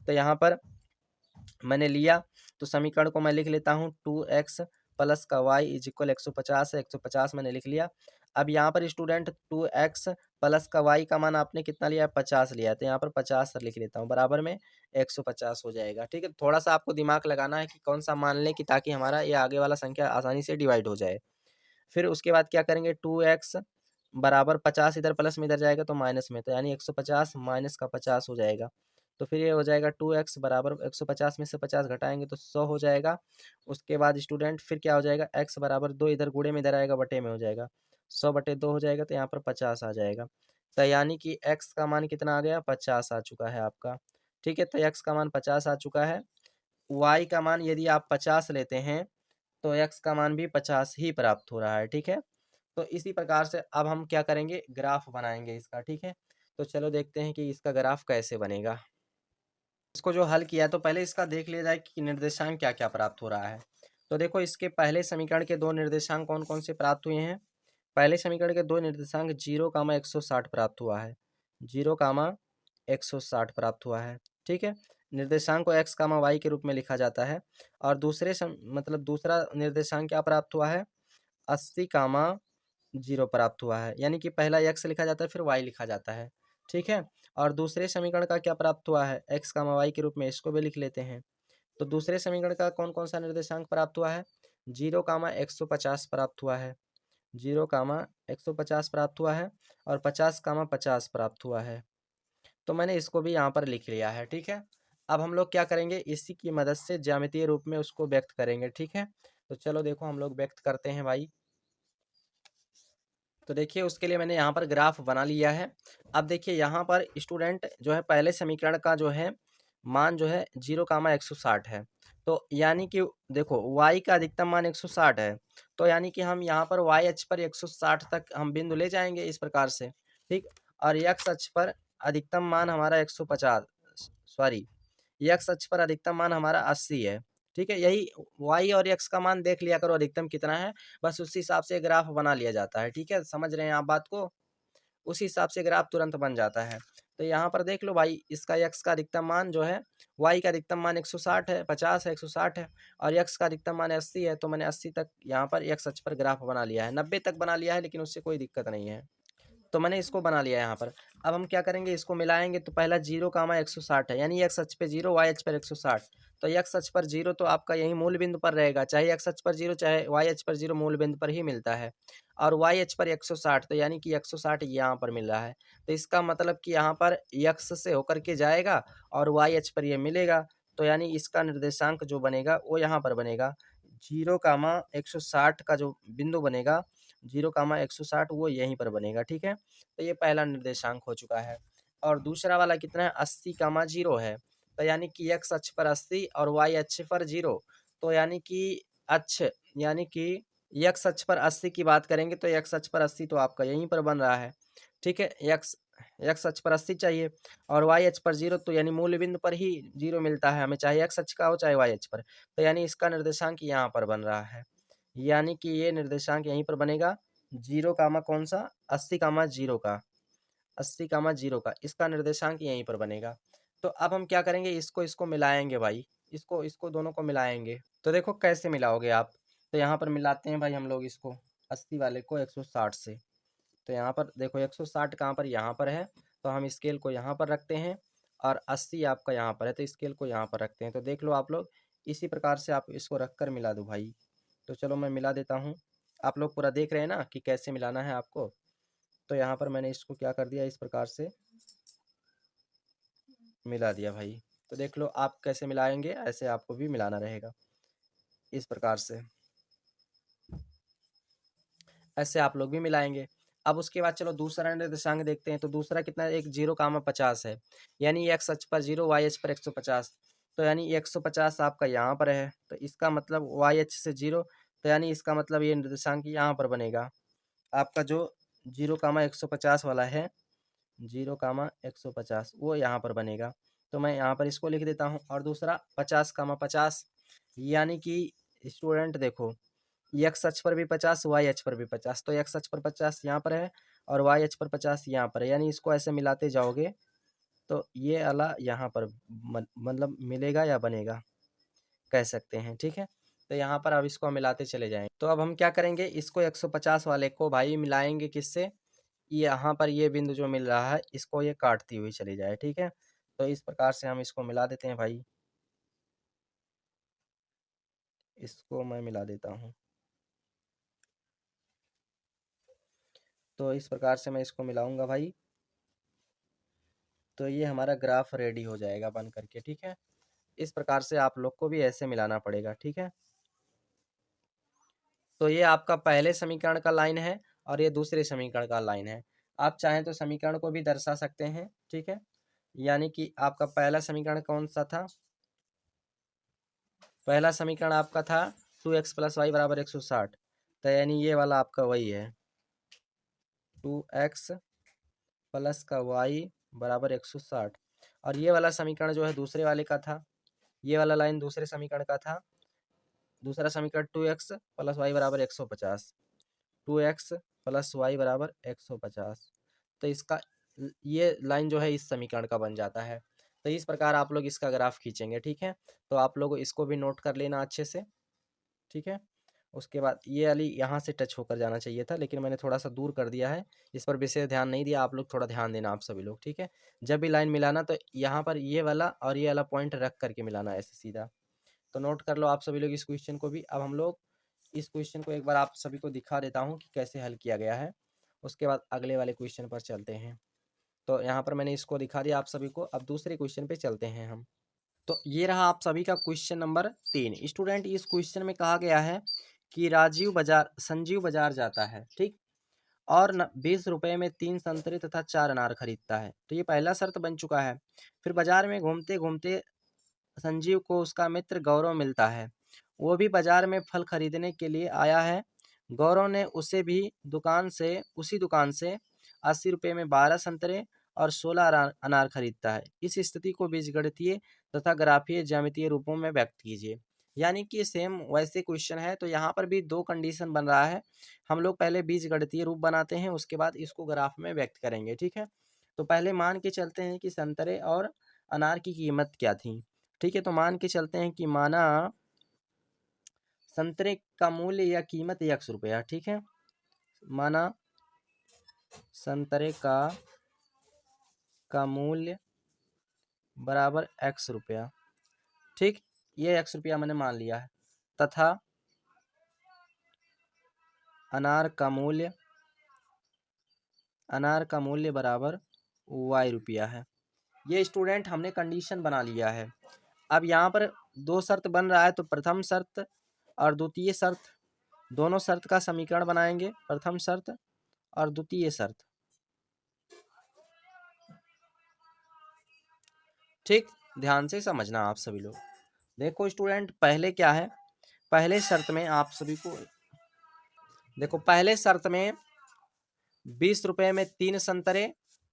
तो यहाँ पर मैंने लिया, तो समीकरण को मैं लिख लेता हूँ 2x प्लस का y इज इक्वल 150 है, 150 मैंने लिख लिया। अब यहाँ पर स्टूडेंट 2x प्लस का y का मान आपने कितना लिया है, 50 लिया है, तो यहाँ पर 50 लिख लेता हूँ, बराबर में 150 हो जाएगा। ठीक है, थोड़ा सा आपको दिमाग लगाना है कि कौन सा मान लें कि ताकि हमारा ये आगे वाला संख्या आसानी से डिवाइड हो जाए। फिर उसके बाद क्या करेंगे, 2x बराबर 50 इधर प्लस में इधर जाएगा तो माइनस में, तो यानी 150 माइनस का 50 हो जाएगा। तो फिर ये हो जाएगा 2x बराबर 150 में से 50 घटाएंगे तो 100 हो जाएगा। उसके बाद स्टूडेंट फिर क्या हो जाएगा, x बराबर 2 इधर गुणे में इधर आएगा बटे में हो जाएगा, 100/2 हो जाएगा, तो यहाँ पर 50 आ जाएगा। तो यानी कि x का मान कितना आ गया, 50 आ चुका है आपका। ठीक है, तो x का मान 50 आ चुका है। y का मान यदि आप 50 लेते हैं तो x का मान भी 50 ही प्राप्त हो रहा है। ठीक है, तो इसी प्रकार से अब हम क्या करेंगे, ग्राफ बनाएंगे इसका। ठीक है, तो चलो देखते हैं कि इसका ग्राफ कैसे बनेगा। इसको जो हल किया है तो पहले इसका देख लिया जाए कि निर्देशांक क्या क्या प्राप्त हो रहा है। तो देखो इसके पहले समीकरण के दो निर्देशांक कौन कौन से प्राप्त हुए हैं। पहले समीकरण के दो निर्देशांक 0, 160 प्राप्त हुआ है, 0, 160 प्राप्त हुआ है। ठीक है, निर्देशांक को x, y के रूप में लिखा जाता है। और मतलब दूसरा निर्देशांक क्या प्राप्त हुआ है, 80, 0 प्राप्त हुआ है, यानी कि पहला x लिखा जाता है फिर y लिखा जाता है। ठीक है, और दूसरे समीकरण का क्या प्राप्त हुआ है, x, y के रूप में, इसको भी लिख लेते हैं। तो दूसरे समीकरण का कौन कौन सा निर्देशांक प्राप्त हुआ है, 0, 150 प्राप्त हुआ है, 0, 150 प्राप्त हुआ है, और 50, 50 प्राप्त हुआ है। तो मैंने इसको भी यहाँ पर लिख लिया है। ठीक है, अब हम लोग क्या करेंगे, इसी की मदद से ज्यामितीय रूप में उसको व्यक्त करेंगे। ठीक है, तो चलो देखो हम लोग व्यक्त करते हैं भाई। तो देखिए उसके लिए मैंने यहाँ पर ग्राफ बना लिया है। अब देखिए यहाँ पर स्टूडेंट जो है पहले समीकरण का जो है मान जो है 0, 160 है। तो यानी कि देखो y का अधिकतम मान 160 है, तो यानी कि हम यहाँ पर y अक्ष पर 160 तक हम बिंदु ले जाएंगे इस प्रकार से। ठीक, और x अक्ष पर अधिकतम मान हमारा 150, सॉरी, x अक्ष पर अधिकतम मान हमारा 80 है। ठीक है, यही y और x का मान देख लिया करो अधिकतम कितना है, बस उसी हिसाब से ग्राफ बना लिया जाता है। ठीक है, समझ रहे हैं आप बात को, उसी हिसाब से ग्राफ तुरंत बन जाता है। तो यहाँ पर देख लो भाई, इसका x का अधिकतम मान जो है, y का अधिकतम मान 160 है, 50 है, 160 है, और x का अधिकतम मान 80 है। तो मैंने 80 तक यहाँ पर x अक्ष पर ग्राफ बना लिया है, 90 तक बना लिया है, लेकिन उससे कोई दिक्कत नहीं है। तो मैंने इसको बना लिया यहाँ पर। अब हम क्या करेंगे, इसको मिलाएंगे, तो पहला 0, 160 है, यानी x अक्ष पे 0, y अक्ष पर 160। तो x अक्ष पर 0 तो आपका यही मूल बिंदु पर रहेगा, चाहे x अक्ष पर 0 चाहे y अक्ष पर 0 मूल बिंदु पर ही मिलता है। और y अक्ष पर 160, तो यानी कि 160 यहाँ पर मिल रहा है। तो इसका मतलब कि यहाँ पर x से होकर के जाएगा और y अक्ष पर ये मिलेगा। तो यानी इसका निर्देशांक जो बनेगा वो यहाँ पर बनेगा, 0, 160 का जो बिंदु बनेगा, 0, 160 वो यहीं पर बनेगा। ठीक है, तो ये पहला निर्देशांक हो चुका है। और दूसरा वाला कितना है, 80, 0 है, तो यानी कि x अक्ष पर 80 और y अक्ष पर 0। तो यानी कि अक्ष, यानी कि x अक्ष पर 80 की बात करेंगे तो x अक्ष पर 80 तो आपका यहीं पर बन रहा है। ठीक है, x अक्ष पर 80 चाहिए और y अक्ष पर 0, तो यानी मूल बिंदु पर ही 0 मिलता है हमें, चाहे x अक्ष का हो चाहे y अक्ष पर। तो यानी इसका निर्देशांक यहाँ पर बन रहा है, यानी कि ये निर्देशांक यहीं पर बनेगा, 0, कौन सा, 80, 0 का, 80, 0 का, इसका निर्देशांक यहीं पर बनेगा। तो अब हम क्या करेंगे, इसको इसको मिलाएंगे भाई, इसको इसको दोनों को मिलाएंगे। तो देखो कैसे मिलाओगे आप, तो यहाँ पर मिलाते हैं भाई हम लोग इसको, 80 वाले को 160 से। तो यहाँ पर देखो 160 कहाँ पर, यहाँ पर है, तो हम स्केल को यहाँ पर रखते हैं, और 80 आपका यहाँ पर है, तो स्केल को यहाँ पर रखते हैं। तो देख लो आप लोग, इसी प्रकार से आप इसको रख कर मिला दो भाई। तो चलो मैं मिला देता हूँ, आप लोग पूरा देख रहे हैं ना कि कैसे मिलाना है आपको। तो यहाँ पर मैंने इसको क्या कर दिया, इस प्रकार से मिला दिया भाई। तो देख लो आप कैसे मिलाएंगे, ऐसे आपको भी मिलाना रहेगा इस प्रकार से, ऐसे आप लोग भी मिलाएंगे। अब उसके बाद चलो दूसरा निर्देशांक देखते हैं। तो दूसरा कितना है, एक 0, 50 है, यानी x अक्ष पर 0, y अक्ष पर 150। तो यानी 150 आपका यहाँ पर है, तो इसका मतलब y अक्ष से 0, तो यानी इसका मतलब ये निर्देशांक यहाँ पर बनेगा आपका, जो 0, 150 वाला है, 0, 150 वो यहाँ पर बनेगा। तो मैं यहाँ पर इसको लिख देता हूँ। और दूसरा 50, 50, यानी कि स्टूडेंट देखो एक्स अक्ष पर भी 50, वाई अक्ष पर भी 50, तो एक्स अक्ष पर 50 यहाँ पर है और वाई अक्ष पर 50 यहाँ पर है, यानी इसको ऐसे मिलाते जाओगे तो ये वाला यहाँ पर मतलब मिलेगा या बनेगा, कह सकते हैं। ठीक है, तो यहाँ पर अब इसको मिलाते चले जाएंगे। तो अब हम क्या करेंगे, इसको 150 वाले को भाई मिलाएंगे किससे, यहाँ पर ये बिंदु जो मिल रहा है इसको ये काटती हुई चली जाए। ठीक है, तो इस प्रकार से हम इसको मिला देते हैं भाई, इसको मैं मिला देता हूँ। तो इस प्रकार से मैं इसको मिलाऊंगा भाई, तो ये हमारा ग्राफ रेडी हो जाएगा बन करके। ठीक है, इस प्रकार से आप लोग को भी ऐसे मिलाना पड़ेगा। ठीक है, तो ये आपका पहले समीकरण का लाइन है और ये दूसरे समीकरण का लाइन है। आप चाहें तो समीकरण को भी दर्शा सकते हैं। ठीक है, यानी कि आपका पहला समीकरण कौन सा था, पहला समीकरण आपका था 2x + y = 160, तो यानी ये वाला आपका वही है, 2x + y = 160। और ये वाला समीकरण जो है दूसरे वाले का था, ये वाला लाइन दूसरे समीकरण का था, दूसरा समीकरण 2x + y = 150, 2x + y = 150। तो इसका ये लाइन जो है इस समीकरण का बन जाता है। तो इस प्रकार आप लोग इसका ग्राफ खींचेंगे। ठीक है, तो आप लोग इसको भी नोट कर लेना अच्छे से। ठीक है, उसके बाद ये वाली यहाँ से टच होकर जाना चाहिए था, लेकिन मैंने थोड़ा सा दूर कर दिया है, इस पर विशेष ध्यान नहीं दिया। आप लोग थोड़ा ध्यान देना, आप सभी लोग। ठीक है, जब भी लाइन मिलाना तो यहाँ पर ये वाला और ये वाला पॉइंट रख करके मिलाना ऐसे सीधा। तो नोट कर लो आप सभी लोग इस क्वेश्चन को भी। अब हम लोग इस क्वेश्चन को एक बार आप सभी को दिखा देता हूँ कि कैसे हल किया गया है, उसके बाद अगले वाले क्वेश्चन पर चलते हैं। तो यहाँ पर मैंने इसको दिखा दिया आप सभी को, अब दूसरे क्वेश्चन पे चलते हैं हम। तो ये रहा आप सभी का क्वेश्चन नंबर 3। स्टूडेंट, इस क्वेश्चन में कहा गया है कि संजीव बाजार जाता है, ठीक, और 20 रुपए में 3 संतरे तथा 4 अनार खरीदता है। तो ये पहला शर्त बन चुका है। फिर बाजार में घूमते घूमते संजीव को उसका मित्र गौरव मिलता है। वो भी बाजार में फल खरीदने के लिए आया है। गौरव ने उसी दुकान से 80 रुपये में 12 संतरे और 16 अनार खरीदता है। इस स्थिति को बीजगणितीय तथा ग्राफीय ज्यामितीय रूपों में व्यक्त कीजिए। यानी कि सेम वैसे क्वेश्चन है, तो यहाँ पर भी दो कंडीशन बन रहा है। हम लोग पहले बीजगणितीय रूप बनाते हैं, उसके बाद इसको ग्राफ में व्यक्त करेंगे। ठीक है, तो पहले मान के चलते हैं कि संतरे और अनार की कीमत क्या थी। ठीक है, तो मान के चलते हैं कि माना संतरे का मूल्य या कीमत 1 रुपया। ठीक है, माना संतरे का मूल्य बराबर x रुपया। ठीक, ये x रुपया मैंने मान लिया है, तथा अनार का मूल्य बराबर y रुपया है। ये स्टूडेंट हमने कंडीशन बना लिया है। अब यहाँ पर दो शर्त बन रहा है, तो प्रथम शर्त और द्वितीय शर्त, दोनों शर्त का समीकरण बनाएंगे, प्रथम शर्त और द्वितीय शर्त। ठीक, ध्यान से समझना आप सभी लोग। देखो स्टूडेंट, पहले क्या है, पहले शर्त में आप सभी को देखो, पहले शर्त में 20 रुपये में 3 संतरे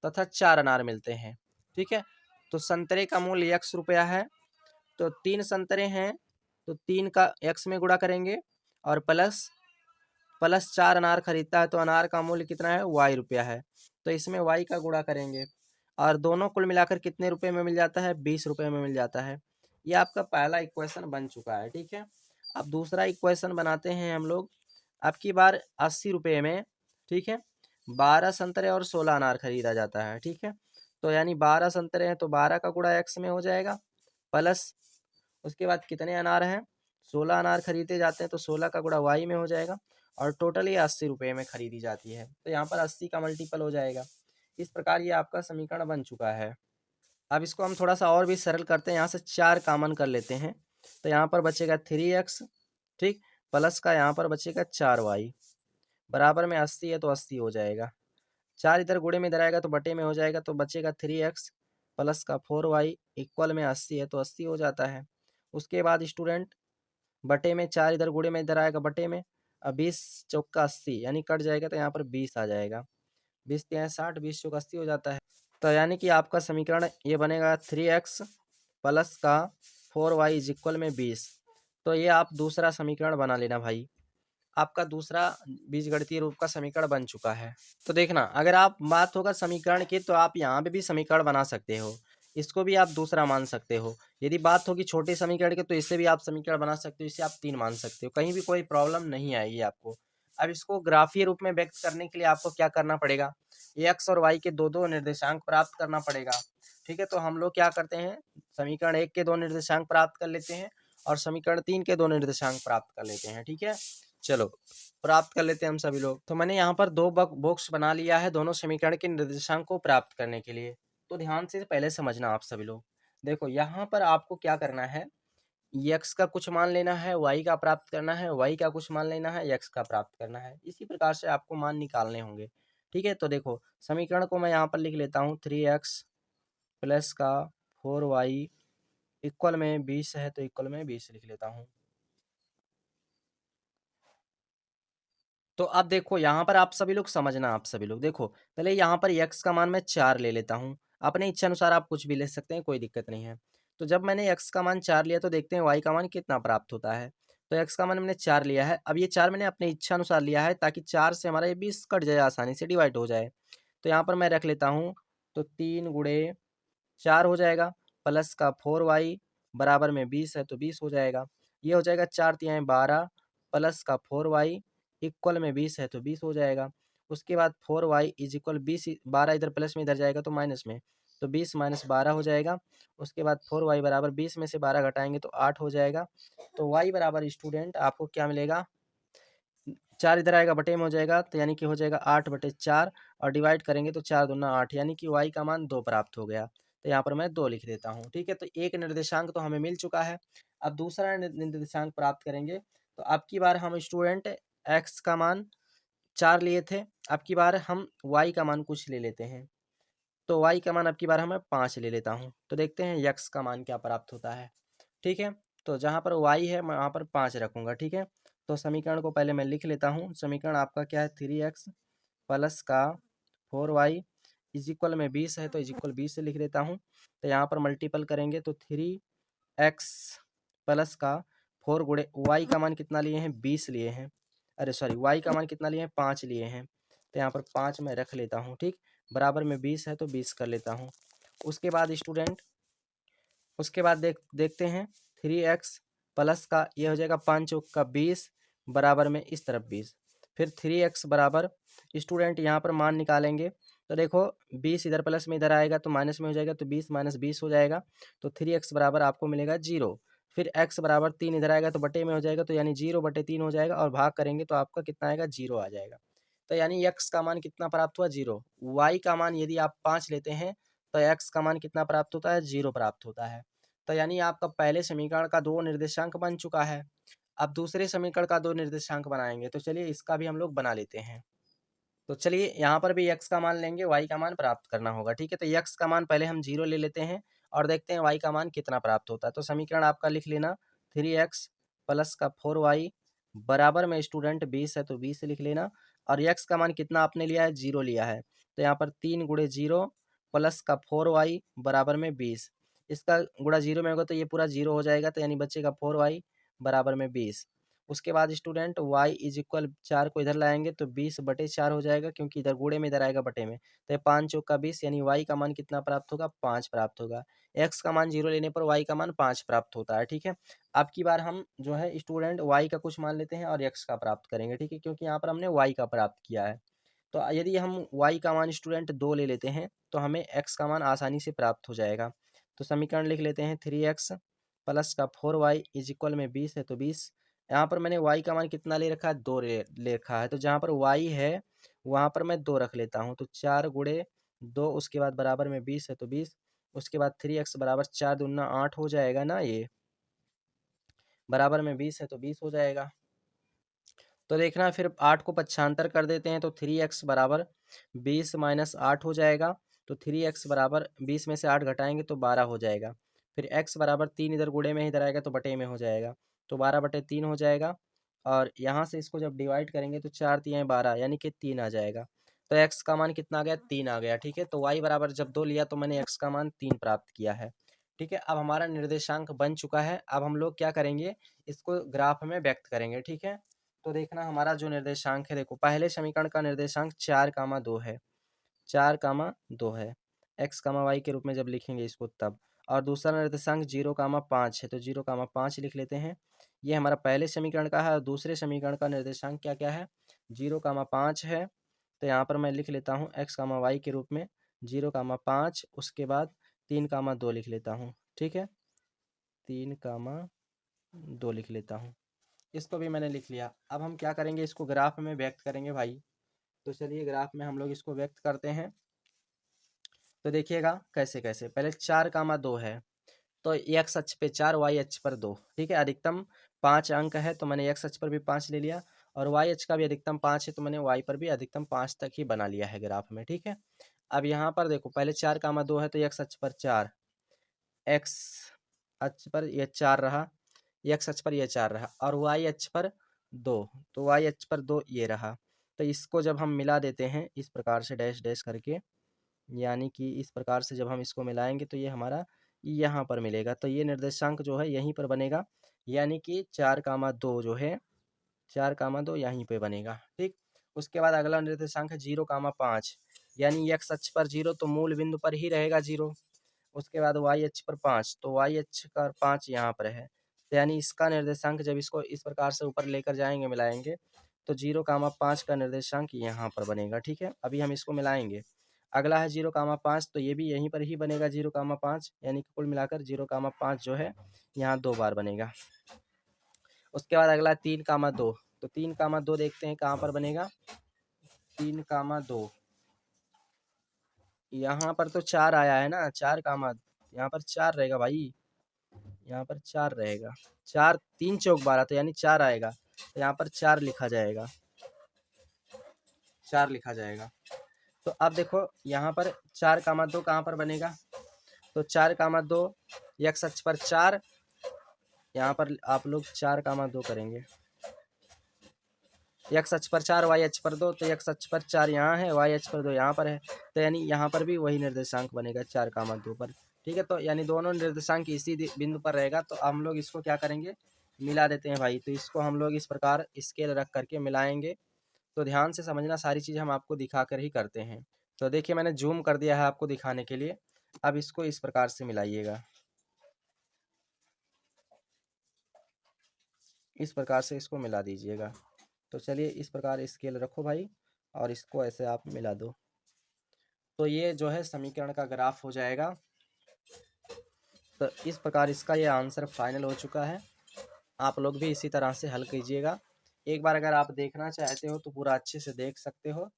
तथा 4 अनार मिलते हैं। ठीक है, तो संतरे का मूल्य x रुपया है, तो 3 संतरे हैं तो 3 का x में गुणा करेंगे, और प्लस 4 अनार खरीदता है, तो अनार का मूल्य कितना है, y रुपया है, तो इसमें y का गुणा करेंगे, और दोनों कुल मिलाकर कितने रुपए में मिल जाता है, 20 रुपये में मिल जाता है। ये आपका पहला इक्वेशन बन चुका है। ठीक है, अब दूसरा इक्वेशन बनाते हैं हम लोग। अब की बार 80 रुपये में, ठीक है, 12 संतरे और 16 अनार खरीदा जाता है। ठीक है, तो यानी 12 संतरे हैं तो 12 का गुणा x में हो जाएगा, प्लस उसके बाद कितने अनार हैं, 16 अनार खरीदे जाते हैं, तो 16 का गुणा y में हो जाएगा, और टोटल ये 80 रुपये में खरीदी जाती है, तो यहाँ पर 80 का मल्टीपल हो जाएगा। इस प्रकार ये आपका समीकरण बन चुका है। अब इसको हम थोड़ा सा और भी सरल करते हैं, यहाँ से 4 कॉमन कर लेते हैं, तो यहाँ पर बचेगा 3x, ठीक, प्लस का यहाँ पर बचेगा 4y, बराबर में 80 है तो 80 हो जाएगा। 4 इधर गुणे में इधर आएगा तो बटे में हो जाएगा, तो बचेगा 3x प्लस का 4y इक्वल में 80 है तो 80 हो जाता है। उसके बाद स्टूडेंट, बटे में 4 इधर गुणे में इधर आएगा बटे में, अब 20 चौका 80 यानी कट जाएगा, तो यहाँ पर 20 आ जाएगा, 20 तिया 60, 20 चौका 80 हो जाता है। तो यानी कि आपका समीकरण ये बनेगा 3x प्लस का 4y इज इक्वल में 20। तो ये आप दूसरा समीकरण बना लेना भाई। आपका दूसरा बीजगणितीय रूप का समीकरण बन चुका है। तो देखना, अगर आप बात होगा समीकरण की तो आप यहाँ पे भी समीकरण बना सकते हो, इसको भी आप दूसरा मान सकते हो। यदि बात होगी छोटे समीकरण की तो इससे भी आप समीकरण बना सकते हो, इसे आप 3 मान सकते हो, कहीं भी कोई प्रॉब्लम नहीं आएगी आपको। अब इसको ग्राफीय रूप में व्यक्त करने के लिए आपको क्या करना पड़ेगा, एक्स और वाई के दो दो निर्देशांक प्राप्त करना पड़ेगा। ठीक है, तो हम लोग क्या करते हैं, समीकरण 1 के दो निर्देशांक प्राप्त कर लेते हैं और समीकरण 3 के दो निर्देशांक प्राप्त कर लेते हैं। ठीक है, चलो प्राप्त कर लेते हैं हम सभी लोग। तो मैंने यहाँ पर दो बॉक्स बना लिया है दोनों समीकरण के निर्देशांक को प्राप्त करने के लिए। तो ध्यान से पहले समझना आप सभी लोग। देखो यहाँ पर आपको क्या करना है, x का कुछ मान लेना है, y का प्राप्त करना है, y का कुछ मान लेना है, x का प्राप्त करना है। इसी प्रकार से आपको मान निकालने होंगे। ठीक है, तो देखो समीकरण को मैं यहाँ पर लिख लेता हूँ, 3x प्लस का 4y इक्वल में 20 है तो इक्वल में 20 लिख लेता हूँ। तो अब देखो यहाँ पर आप सभी लोग समझना, आप सभी लोग देखो, पहले यहाँ पर x का मान मैं 4 ले लेता हूँ। अपने इच्छा अनुसार आप कुछ भी ले सकते हैं, कोई दिक्कत नहीं है। तो जब मैंने x का मान 4 लिया तो देखते हैं y का मान कितना प्राप्त होता है। तो x का मान मैंने 4 लिया है। अब ये 4 मैंने अपने इच्छा अनुसार लिया है ताकि 4 से हमारा ये 20 कट जाए, आसानी से डिवाइड हो जाए। तो यहाँ पर मैं रख लेता हूँ, तो 3 गुणे 4 हो जाएगा, प्लस का 4y बराबर में 20 है तो 20 हो जाएगा। ये हो जाएगा 4 तिहाई 12 प्लस का 4y इक्वल में 20 है तो 20 हो जाएगा। उसके बाद 4y इज इक्वल 20, 12 इधर प्लस में इधर जाएगा तो माइनस में, तो 20 माइनस 12 हो जाएगा। उसके बाद 4y बराबर 20 में से 12 घटाएंगे तो 8 हो जाएगा। तो y बराबर स्टूडेंट आपको क्या मिलेगा, 4 इधर आएगा बटे में हो जाएगा, तो यानी कि हो जाएगा 8/4 और डिवाइड करेंगे तो 4 दूना 8, यानी कि y का मान 2 प्राप्त हो गया। तो यहाँ पर मैं 2 लिख देता हूँ। ठीक है, तो एक निर्देशांक तो हमें मिल चुका है। अब दूसरा निर्देशांक प्राप्त करेंगे। तो अब की बार हम स्टूडेंट x का मान 4 लिए थे, अब की बार हम y का मान कुछ ले लेते हैं। तो y का मान अब की बार हमें 5 ले लेता हूँ। तो देखते हैं x का मान क्या प्राप्त होता है। ठीक है, तो जहाँ पर y है मैं वहाँ पर 5 रखूँगा। ठीक है, तो समीकरण को पहले मैं लिख लेता हूँ। समीकरण आपका क्या है, 3x प्लस का 4y इज इक्वल में 20 है तो इज इक्वल 20 से लिख देता हूँ। तो यहाँ पर मल्टीपल करेंगे तो 3x प्लस का 4 गुणे y का मान कितना लिए हैं, 20 लिए हैं, अरे सॉरी y का मान कितना लिए हैं, 5 लिए हैं। तो यहाँ पर 5 मैं रख लेता हूँ। ठीक, बराबर में 20 है तो 20 कर लेता हूँ। उसके बाद स्टूडेंट, उसके बाद देखते हैं 3x प्लस का ये हो जाएगा 5 चौक का 20 बराबर में इस तरफ 20, फिर 3x बराबर स्टूडेंट यहाँ पर मान निकालेंगे। तो देखो 20 इधर प्लस में इधर आएगा तो माइनस में हो जाएगा, तो 20 माइनस 20 हो जाएगा। तो 3x बराबर आपको मिलेगा 0। फिर x बराबर 3 इधर आएगा तो बटे में हो जाएगा, तो यानी 0/3 हो जाएगा और भाग करेंगे तो आपका कितना आएगा, 0 आ जाएगा। तो यानी x का मान कितना प्राप्त हुआ, 0। y का मान यदि आप 5 लेते हैं तो x का मान कितना प्राप्त होता है, 0 प्राप्त होता है। तो यानी आपका पहले समीकरण का 2 निर्देशांक बन चुका है। अब दूसरे समीकरण का 2 निर्देशांक बनाएंगे। तो चलिए इसका भी हम लोग बना लेते हैं। तो चलिए यहाँ पर भी x का मान लेंगे, y का मान प्राप्त करना होगा। ठीक है, तो x का मान पहले हम 0 ले लेते हैं और देखते हैं y का मान कितना प्राप्त होता है। तो समीकरण आपका लिख लेना, 3x प्लस का 4y बराबर में स्टूडेंट 20 है तो 20 लिख लेना। और x का मान कितना आपने लिया है, 0 लिया है। तो यहाँ पर 3 गुणे 0 प्लस का 4y बराबर में 20, इसका गुणा 0 में होगा तो ये पूरा 0 हो जाएगा, तो यानी बचेगा 4y बराबर में 20। उसके बाद स्टूडेंट y इज इक्वल 4 को इधर लाएंगे तो 20/4 हो जाएगा, क्योंकि इधर गुणे में इधर आएगा बटे में। तो 5 चौक का 20, यानी y का मान कितना प्राप्त होगा, 5 प्राप्त होगा। x का मान 0 लेने पर y का मान 5 प्राप्त होता है। ठीक है, अब की बार हम जो है स्टूडेंट y का कुछ मान लेते हैं और x का प्राप्त करेंगे। ठीक है, क्योंकि यहाँ पर हमने y का प्राप्त किया है। तो यदि हम y का मान स्टूडेंट 2 ले लेते हैं तो हमें x का मान आसानी से प्राप्त हो जाएगा। तो समीकरण लिख लेते हैं, 3x प्लस का 4y इज इक्वल में 20 है तो 20। यहाँ पर मैंने y का मान कितना ले रखा है, 2 ले रखा है। तो जहाँ पर y है वहाँ पर मैं 2 रख लेता हूँ। तो 4 गुणे 2, उसके बाद बराबर में 20 है तो 20। उसके बाद 3x बराबर 4 दूना 8 हो जाएगा ना, ये बराबर में 20 है तो 20 हो जाएगा। तो देखना फिर 8 को पक्षांतर कर देते हैं तो 3x बराबर 20 माइनस 8 हो जाएगा। तो 3x बराबर 20 में से 8 घटाएंगे तो 12 हो जाएगा। फिर x बराबर 3 इधर गुणे में इधर आएगा तो बटे में हो जाएगा, तो 12/3 हो जाएगा। और यहाँ से इसको जब डिवाइड करेंगे तो 4 तिहाई 12, यानी कि 3 आ जाएगा। तो x का मान कितना आ गया, 3 आ गया। ठीक है, तो y बराबर जब 2 लिया तो मैंने x का मान 3 प्राप्त किया है। ठीक है, अब हमारा निर्देशांक बन चुका है। अब हम लोग क्या करेंगे, इसको ग्राफ में व्यक्त करेंगे। ठीक है, तो देखना हमारा जो निर्देशांक है, देखो पहले समीकरण का निर्देशांक 4,2 है, 4,2 है, x, y के रूप में जब लिखेंगे इसको तब। और दूसरा निर्देशांक 0,5 है, तो 0,5 लिख लेते हैं। ये हमारा पहले समीकरण का है। और दूसरे समीकरण का निर्देशांक क्या क्या है, 0,5 है। तो यहाँ पर मैं लिख लेता हूँ x, y के रूप में 0,5, उसके बाद 3,2 लिख लेता हूँ। ठीक है, 3,2 लिख लेता हूँ। इसको भी मैंने लिख लिया। अब हम क्या करेंगे, इसको ग्राफ में व्यक्त करेंगे भाई। तो चलिए ग्राफ में हम लोग इसको व्यक्त करते हैं। तो देखिएगा कैसे कैसे, पहले 4,2 है, तो x अक्ष पे 4, y अक्ष पर 2। ठीक है, अधिकतम 5 अंक है, तो मैंने x अक्ष पर भी 5 ले लिया, और y अक्ष का भी अधिकतम 5 है, तो मैंने y पर भी अधिकतम 5 तक ही बना लिया है ग्राफ में। ठीक है, अब यहाँ पर देखो पहले 4,2 है, तो x अक्ष पर 4, x अक्ष पर यह 4 रहा, x अक्ष पर यह 4 रहा, और y अक्ष पर 2, तो y अक्ष पर 2 ये रहा। तो इसको जब हम मिला देते हैं इस प्रकार से डैश डैश करके, यानी कि इस प्रकार से जब हम इसको मिलाएंगे तो ये हमारा यहाँ पर मिलेगा। तो ये निर्देशांक जो है यहीं पर बनेगा, यानी कि 4,2 जो है, 4,2 यहीं पे बनेगा। ठीक, उसके बाद अगला निर्देशांक है 0,5, यानी x अक्ष पर 0, तो मूल बिंदु पर ही रहेगा 0। उसके बाद y अक्ष पर 5, तो y अक्ष का 5 यहाँ पर है, तो यानी इसका निर्देशांक जब इसको इस प्रकार से ऊपर लेकर जाएंगे मिलाएंगे, तो 0,5 का निर्देशांक यहाँ पर बनेगा। ठीक है, अभी हम इसको मिलाएंगे। अगला है 0,5, तो ये भी यहीं पर ही बनेगा 0,5, यानी कि कुल मिलाकर 0,5 जो है यहाँ 2 बार बनेगा। उसके बाद अगला 3,2, तो 3,2 देखते हैं कहाँ पर बनेगा। 3,2 यहाँ पर तो 4 आया है ना, 4 यहाँ पर 4 रहेगा भाई, यहाँ पर 4 रहेगा, 4 3 चौक 12, तो यानी 4 आएगा, तो यहाँ पर 4 लिखा जाएगा, 4 लिखा जाएगा। तो अब देखो यहाँ पर 4,2 कहाँ पर बनेगा, तो 4,2 x अक्ष पर 4, यहाँ पर आप लोग 4,2 करेंगे, x अक्ष पर 4, y अक्ष पर 2, तो x अक्ष पर 4 यहाँ है, y अक्ष पर 2 यहाँ पर है, तो यानी यहाँ पर भी वही निर्देशांक बनेगा 4,2 पर। ठीक है, तो यानी दोनों निर्देशांक इसी बिंदु पर रहेगा। तो हम लोग इसको क्या करेंगे, मिला देते हैं भाई। तो इसको हम लोग इस प्रकार स्केल रख करके मिलाएंगे। तो ध्यान से समझना, सारी चीज़ हम आपको दिखा कर ही करते हैं। तो देखिए मैंने जूम कर दिया है आपको दिखाने के लिए। अब इसको इस प्रकार से मिलाइएगा, इस प्रकार से इसको मिला दीजिएगा। तो चलिए इस प्रकार स्केल रखो भाई, और इसको ऐसे आप मिला दो। तो ये जो है समीकरण का ग्राफ हो जाएगा। तो इस प्रकार इसका ये आंसर फाइनल हो चुका है। आप लोग भी इसी तरह से हल कीजिएगा। एक बार अगर आप देखना चाहते हो तो पूरा अच्छे से देख सकते हो,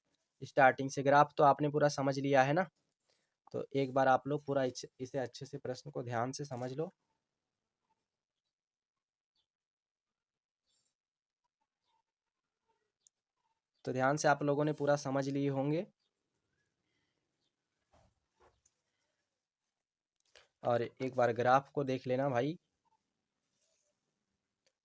स्टार्टिंग से ग्राफ तो आपने पूरा समझ लिया है ना। तो एक बार आप लोग पूरा इसे अच्छे से प्रश्न को ध्यान से समझ लो। तो ध्यान से आप लोगों ने पूरा समझ लिए होंगे। और एक बार ग्राफ को देख लेना भाई।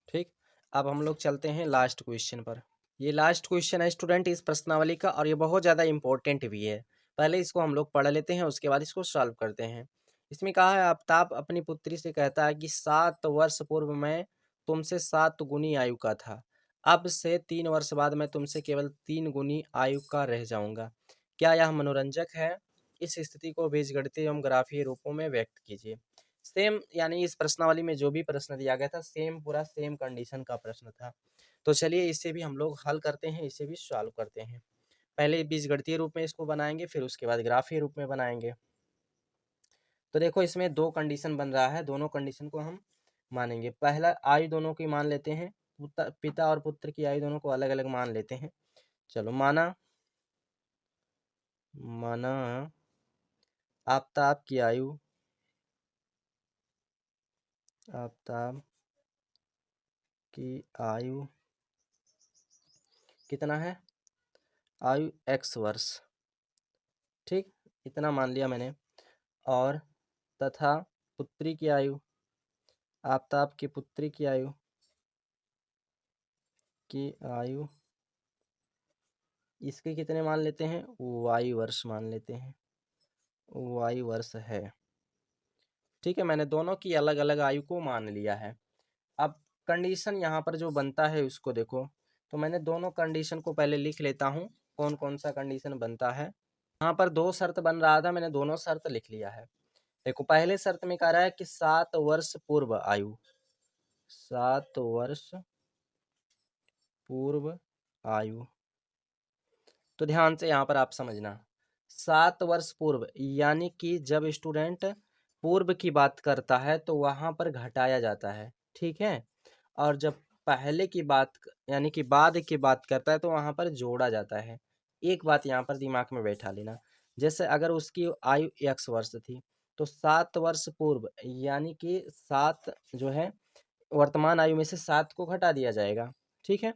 ठीक, अब हम लोग चलते हैं लास्ट क्वेश्चन पर। ये लास्ट क्वेश्चन है स्टूडेंट इस प्रश्नावली का, और ये बहुत ज़्यादा इंपॉर्टेंट भी है। पहले इसको हम लोग पढ़ लेते हैं, उसके बाद इसको सॉल्व करते हैं। इसमें कहा है, आफ्ताब अपनी पुत्री से कहता है कि 7 वर्ष पूर्व मैं तुमसे 7 गुनी आयु का था, अब से 3 वर्ष बाद मैं तुमसे केवल 3 गुनी आयु का रह जाऊंगा। क्या यह मनोरंजक है? इस स्थिति को बीजगणितीय एवं ग्राफीय रूपों में व्यक्त कीजिए। सेम, यानी इस प्रश्नावली में जो भी प्रश्न दिया गया था सेम, पूरा सेम कंडीशन का प्रश्न था। तो चलिए इसे भी हम लोग हल करते हैं, इसे भी सॉल्व करते हैं। पहले बीजगणितीय रूप में इसको बनाएंगे, फिर उसके बाद ग्राफीय रूप में बनाएंगे। तो देखो इसमें 2 कंडीशन बन रहा है, दोनों कंडीशन को हम मानेंगे। पहला, आयु दोनों की मान लेते हैं, पिता और पुत्र की आयु दोनों को अलग अलग मान लेते हैं। चलो माना माना आफ्ताब की आयु, आफ्ताब की आयु कितना है, आयु x वर्ष। ठीक, इतना मान लिया मैंने। और तथा पुत्री की आयु, आफ्ताब की पुत्री की आयु इसके कितने मान लेते हैं, y वर्ष मान लेते हैं, y वर्ष है। ठीक है, मैंने दोनों की अलग अलग आयु को मान लिया है। अब कंडीशन यहाँ पर जो बनता है उसको देखो। तो मैंने दोनों कंडीशन को पहले लिख लेता हूँ, कौन कौन सा कंडीशन बनता है। यहाँ पर 2 शर्त बन रहा था, मैंने दोनों शर्त लिख लिया है। देखो पहले शर्त में कह रहा है कि 7 वर्ष पूर्व आयु, 7 वर्ष पूर्व आयु। तो ध्यान से यहाँ पर आप समझना, 7 वर्ष पूर्व यानी कि जब स्टूडेंट पूर्व की बात करता है तो वहाँ पर घटाया जाता है, ठीक है। और जब पहले की बात यानी कि बाद की बात करता है तो वहाँ पर जोड़ा जाता है। एक बात यहाँ पर दिमाग में बैठा लेना, जैसे अगर उसकी आयु x वर्ष थी तो 7 वर्ष पूर्व यानी कि 7 जो है वर्तमान आयु में से 7 को घटा दिया जाएगा, ठीक है।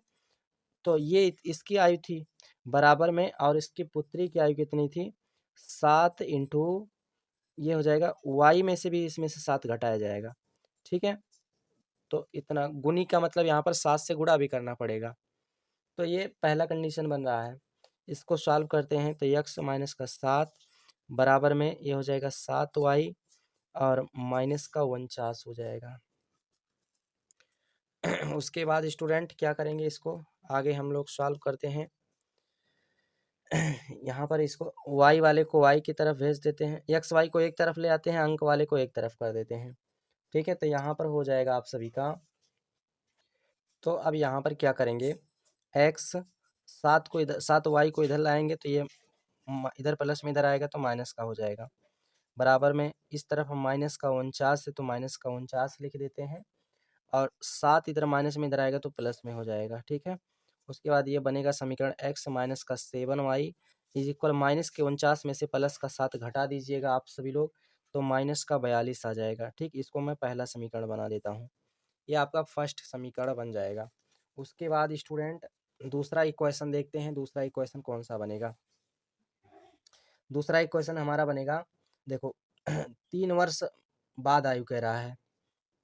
तो ये इसकी आयु थी बराबर में, और इसकी पुत्री की आयु कितनी थी, 7 इंटू ये हो जाएगा y में से भी इसमें से 7 घटाया जाएगा, ठीक है। तो इतना गुनी का मतलब यहाँ पर 7 से गुणा भी करना पड़ेगा। तो ये पहला कंडीशन बन रहा है। इसको सॉल्व करते हैं तो x माइनस का 7 बराबर में ये हो जाएगा 7y और माइनस का 49 हो जाएगा। उसके बाद स्टूडेंट क्या करेंगे, इसको आगे हम लोग सॉल्व करते हैं। यहाँ पर इसको y वाले को y की तरफ भेज देते हैं, एक्स वाई को एक तरफ ले आते हैं, अंक वाले को एक तरफ कर देते हैं, ठीक है। तो यहाँ पर हो जाएगा आप सभी का। तो अब यहाँ पर क्या करेंगे, x 7 को इधर 7y को इधर लाएंगे तो ये इधर प्लस में इधर आएगा तो माइनस का हो जाएगा, बराबर में इस तरफ हम माइनस का 49 है तो माइनस का 49 लिख देते हैं, और 7 इधर माइनस में इधर आएगा तो प्लस में हो जाएगा, ठीक है। उसके बाद ये बनेगा समीकरण x माइनस का 7y इज इक्वल माइनस के 49 में से प्लस का 7 घटा दीजिएगा आप सभी लोग, तो माइनस का 42 आ जाएगा, ठीक। इसको मैं पहला समीकरण बना देता हूँ, ये आपका फर्स्ट समीकरण बन जाएगा। उसके बाद स्टूडेंट दूसरा इक्वेशन देखते हैं, दूसरा इक्वेशन कौन सा बनेगा। दूसरा इक्वेशन हमारा बनेगा, देखो 3 वर्ष बाद आयु कह रहा है,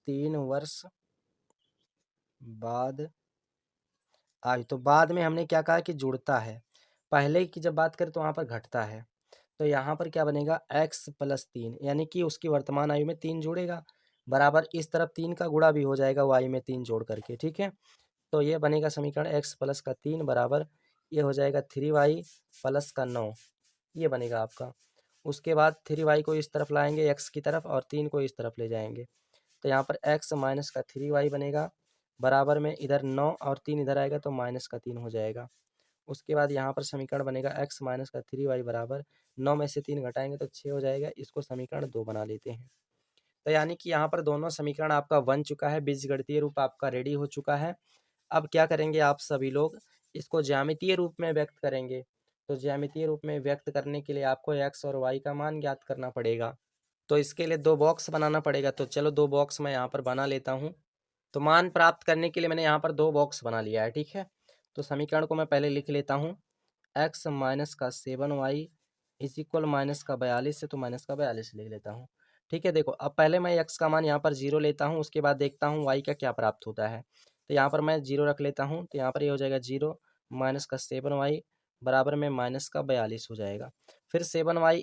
3 वर्ष बाद आयु। तो बाद में हमने क्या कहा कि जुड़ता है, पहले की जब बात करें तो वहाँ पर घटता है। तो यहाँ पर क्या बनेगा, x प्लस 3 यानी कि उसकी वर्तमान आयु में 3 जोड़ेगा, बराबर इस तरफ 3 का गुणा भी हो जाएगा y में 3 जोड़ करके, ठीक है। तो ये बनेगा समीकरण x प्लस का 3 बराबर ये हो जाएगा 3y प्लस का 9, ये बनेगा आपका। उसके बाद 3y को इस तरफ लाएंगे x की तरफ और 3 को इस तरफ ले जाएंगे, तो यहाँ पर x माइनस का 3y बनेगा, बराबर में इधर 9 और 3 इधर आएगा तो माइनस का 3 हो जाएगा। उसके बाद यहाँ पर समीकरण बनेगा x माइनस का 3y बराबर 9 में से 3 घटाएंगे तो 6 हो जाएगा, इसको समीकरण 2 बना लेते हैं। तो यानी कि यहाँ पर दोनों समीकरण आपका बन चुका है, बीजगणितीय रूप आपका रेडी हो चुका है। अब क्या करेंगे आप सभी लोग, इसको ज्यामितीय रूप में व्यक्त करेंगे। तो ज्यामितीय रूप में व्यक्त करने के लिए आपको x और y का मान ज्ञात करना पड़ेगा, तो इसके लिए 2 बॉक्स बनाना पड़ेगा। तो चलो 2 बॉक्स मैं यहाँ पर बना लेता हूँ। तो मान प्राप्त करने के लिए मैंने यहाँ पर 2 बॉक्स बना लिया है, ठीक है। तो समीकरण को मैं पहले लिख लेता हूँ, x माइनस का 7y इज इक्वल माइनस का 42 है तो माइनस का 42 लिख लेता हूँ, ठीक है। देखो अब पहले मैं x का मान यहाँ पर 0 लेता हूँ, उसके बाद देखता हूँ y का क्या प्राप्त होता है। तो यहाँ पर मैं 0 रख लेता हूँ, तो यहाँ पर ये हो जाएगा 0 माइनस का 7y बराबर में माइनस का 42 हो जाएगा। फिर 7y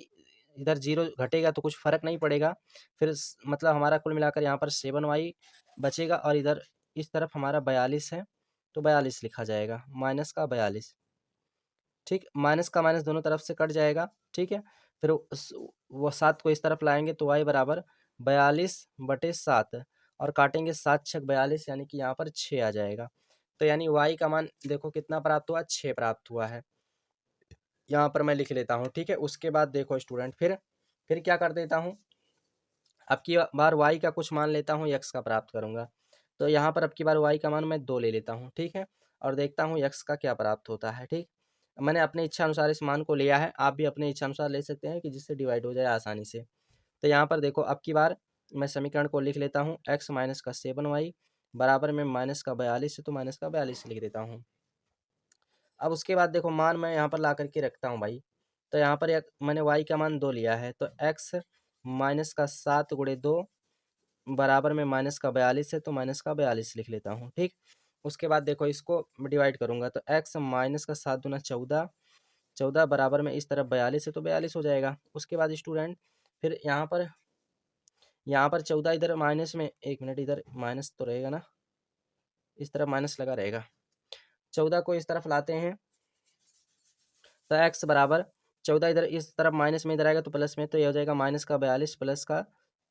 इधर 0 घटेगा तो कुछ फर्क नहीं पड़ेगा, फिर मतलब हमारा कुल मिलाकर यहाँ पर 7y बचेगा, और इधर इस तरफ हमारा 42 है तो 42 लिखा जाएगा, माइनस का 42, ठीक। माइनस का माइनस दोनों तरफ से कट जाएगा, ठीक है। फिर वो 7 को इस तरफ लाएंगे तो y बराबर 42/7 और काटेंगे 7 छक 42 यानी कि यहाँ पर 6 आ जाएगा। तो यानी y का मान देखो कितना प्राप्त हुआ, 6 प्राप्त हुआ है, यहाँ पर मैं लिख लेता हूँ, ठीक है। उसके बाद देखो स्टूडेंट फिर क्या कर देता हूँ, अब की बार y का कुछ मान लेता हूँ, x का प्राप्त करूँगा। तो यहाँ पर अब की बार y का मान मैं 2 ले लेता हूँ, ठीक है, और देखता हूँ x का क्या प्राप्त होता है, ठीक। मैंने अपने इच्छा अनुसार इस मान को लिया है, आप भी अपने इच्छा अनुसार ले सकते हैं कि जिससे डिवाइड हो जाए आसानी से। तो यहाँ पर देखो अब की बार मैं समीकरण को लिख लेता हूँ, x माइनस का 7y बराबर में माइनस का 42 है तो माइनस का 42 लिख देता हूँ। अब उसके बाद देखो मान मैं यहाँ पर ला करके रखता हूँ भाई, तो यहाँ पर मैंने y का मान 2 लिया है, तो x माइनस का 7 गुणे 2 बराबर में माइनस का 42 है तो माइनस का 42 लिख लेता हूँ, ठीक। उसके बाद देखो इसको डिवाइड करूंगा तो x माइनस का 7 दूना 14, 14 बराबर में इस तरफ 42 है तो 42 हो जाएगा। उसके बाद स्टूडेंट फिर यहाँ पर 14 इधर माइनस में, 1 मिनट इधर माइनस तो रहेगा ना, इस तरफ माइनस लगा रहेगा, 14 को इस तरफ लाते हैं तो x बराबर 14 इधर इस तरफ माइनस में इधर आएगा तो प्लस में, तो ये हो जाएगा माइनस का 42 प्लस का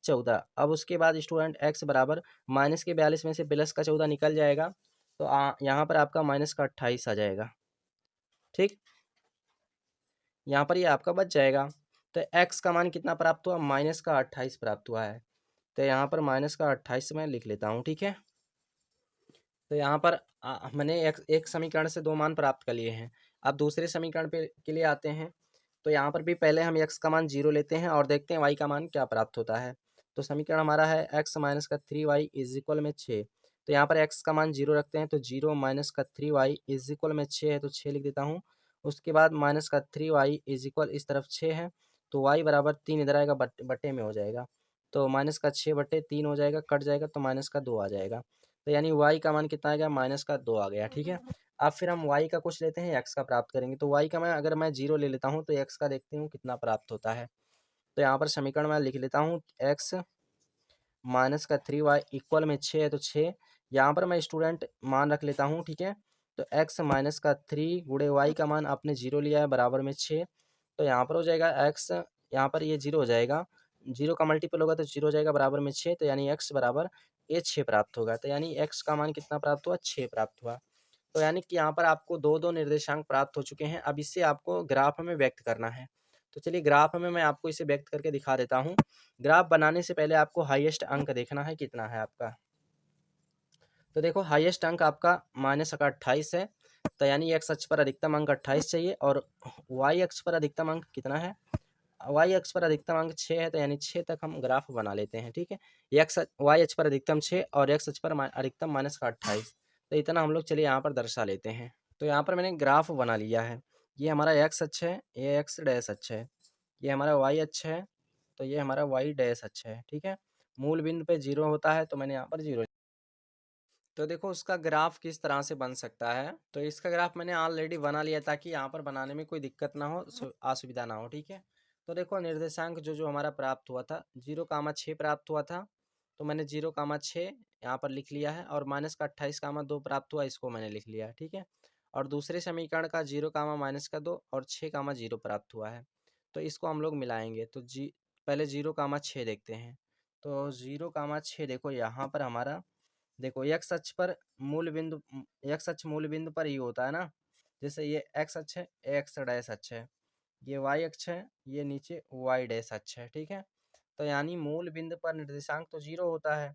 14। अब उसके बाद स्टूडेंट x बराबर माइनस के 42 में से प्लस का 14 निकल जाएगा, तो यहाँ पर आपका माइनस का 28 आ जाएगा। ठीक, यहाँ पर ये आपका बच जाएगा। तो x का मान कितना प्राप्त हुआ, माइनस का 28 प्राप्त हुआ है। तो यहाँ पर माइनस का 28 मैं लिख लेता हूँ। ठीक है, तो यहाँ पर मैंने एक समीकरण से दो मान प्राप्त कर लिए हैं। अब दूसरे समीकरण पे के लिए आते हैं। तो यहाँ पर भी पहले हम x का मान 0 लेते हैं और देखते हैं y का मान क्या प्राप्त होता है। तो समीकरण हमारा है x माइनस का 3y इज इक्वल में 6। तो यहाँ पर x का मान 0 रखते हैं, तो 0 माइनस का 3y इज इक्वल में 6 है, तो 6 लिख देता हूँ। उसके बाद माइनस का 3y इज इक्वल इस तरफ 6 है, तो y बराबर 3 इधर आएगा, बटे में हो जाएगा, तो माइनस का 6/3 हो जाएगा, कट जाएगा तो माइनस का 2 आ जाएगा। तो यानी y का मान कितना आ गया, माइनस का 2 आ गया। ठीक है, अब फिर हम y का कुछ लेते हैं, x का प्राप्त करेंगे। तो y का मैं अगर मैं 0 ले लेता हूँ तो x का देखते हूँ कितना प्राप्त होता है। तो यहाँ पर समीकरण मैं लिख लेता हूँ, x माइनस का 3y इक्वल में 6 है, तो 6 यहाँ पर मैं स्टूडेंट मान रख लेता हूँ। ठीक है, तो x माइनस का 3 गुणे y का मान आपने 0 लिया है बराबर में 6, तो यहाँ पर हो जाएगा x, यहाँ पर ये 0 हो जाएगा, 0 का मल्टीपल होगा तो 0 हो जाएगा बराबर में 6, तो यानी x बराबर ये 6 प्राप्त होगा। तो यानी x का मान कितना प्राप्त हुआ, 6 प्राप्त हुआ। तो यानी कि यहाँ पर आपको दो दो निर्देशांक प्राप्त हो चुके हैं। अब इससे आपको ग्राफ में व्यक्त करना है। तो चलिए ग्राफ में मैं आपको इसे व्यक्त करके दिखा देता हूँ। ग्राफ बनाने से पहले आपको हाईएस्ट अंक देखना है कितना है आपका। तो देखो हाईएस्ट अंक आपका माइनस का 28 है, तो यानी एक्स अक्ष पर अधिकतम अंक 28 चाहिए, और वाई अक्ष पर अधिकतम अंक कितना है, वाई अक्ष पर अधिकतम अंक 6 है, तो यानी 6 तक हम ग्राफ बना लेते हैं। ठीक है, एक्स वाई अक्ष पर अधिकतम 6 और एक्स अक्ष पर अधिकतम माइनस का 28, तो इतना हम लोग चलिए यहाँ पर दर्शा लेते हैं। तो यहाँ पर मैंने ग्राफ बना लिया है। ये हमारा एक्स अक्ष है, ये एक्स डैश अक्ष है, ये हमारा वाई अक्ष है, तो ये हमारा वाई डैश अक्ष है। ठीक है, मूल बिंदु पे 0 होता है, तो मैंने यहाँ पर 0। तो देखो उसका ग्राफ किस तरह से बन सकता है। तो इसका ग्राफ मैंने ऑलरेडी बना लिया ताकि यहाँ पर बनाने में कोई दिक्कत ना हो, असुविधा ना हो। ठीक है, तो देखो निर्देशांक जो जो हमारा प्राप्त हुआ था, 0,6 प्राप्त हुआ था, तो मैंने 0,6 यहाँ पर लिख लिया है, और माइनस का 28,2 प्राप्त हुआ, इसको मैंने लिख लिया है। ठीक है, और दूसरे समीकरण का 0, माइनस का 2 और 6,0 प्राप्त हुआ है, तो इसको हम लोग मिलाएंगे। तो पहले 0,6 देखते हैं। तो 0,6 देखो यहाँ पर हमारा, देखो एक्स अक्ष पर मूल बिंदु, एक्स अक्ष मूल बिंदु पर ही होता है ना, जैसे ये एक्स अक्ष है, एक्स डैश अक्ष है, ये वाई अक्ष है, ये नीचे वाई डैश अक्ष है। ठीक है, तो यानी मूल बिंदु पर निर्देशांक तो 0 होता है,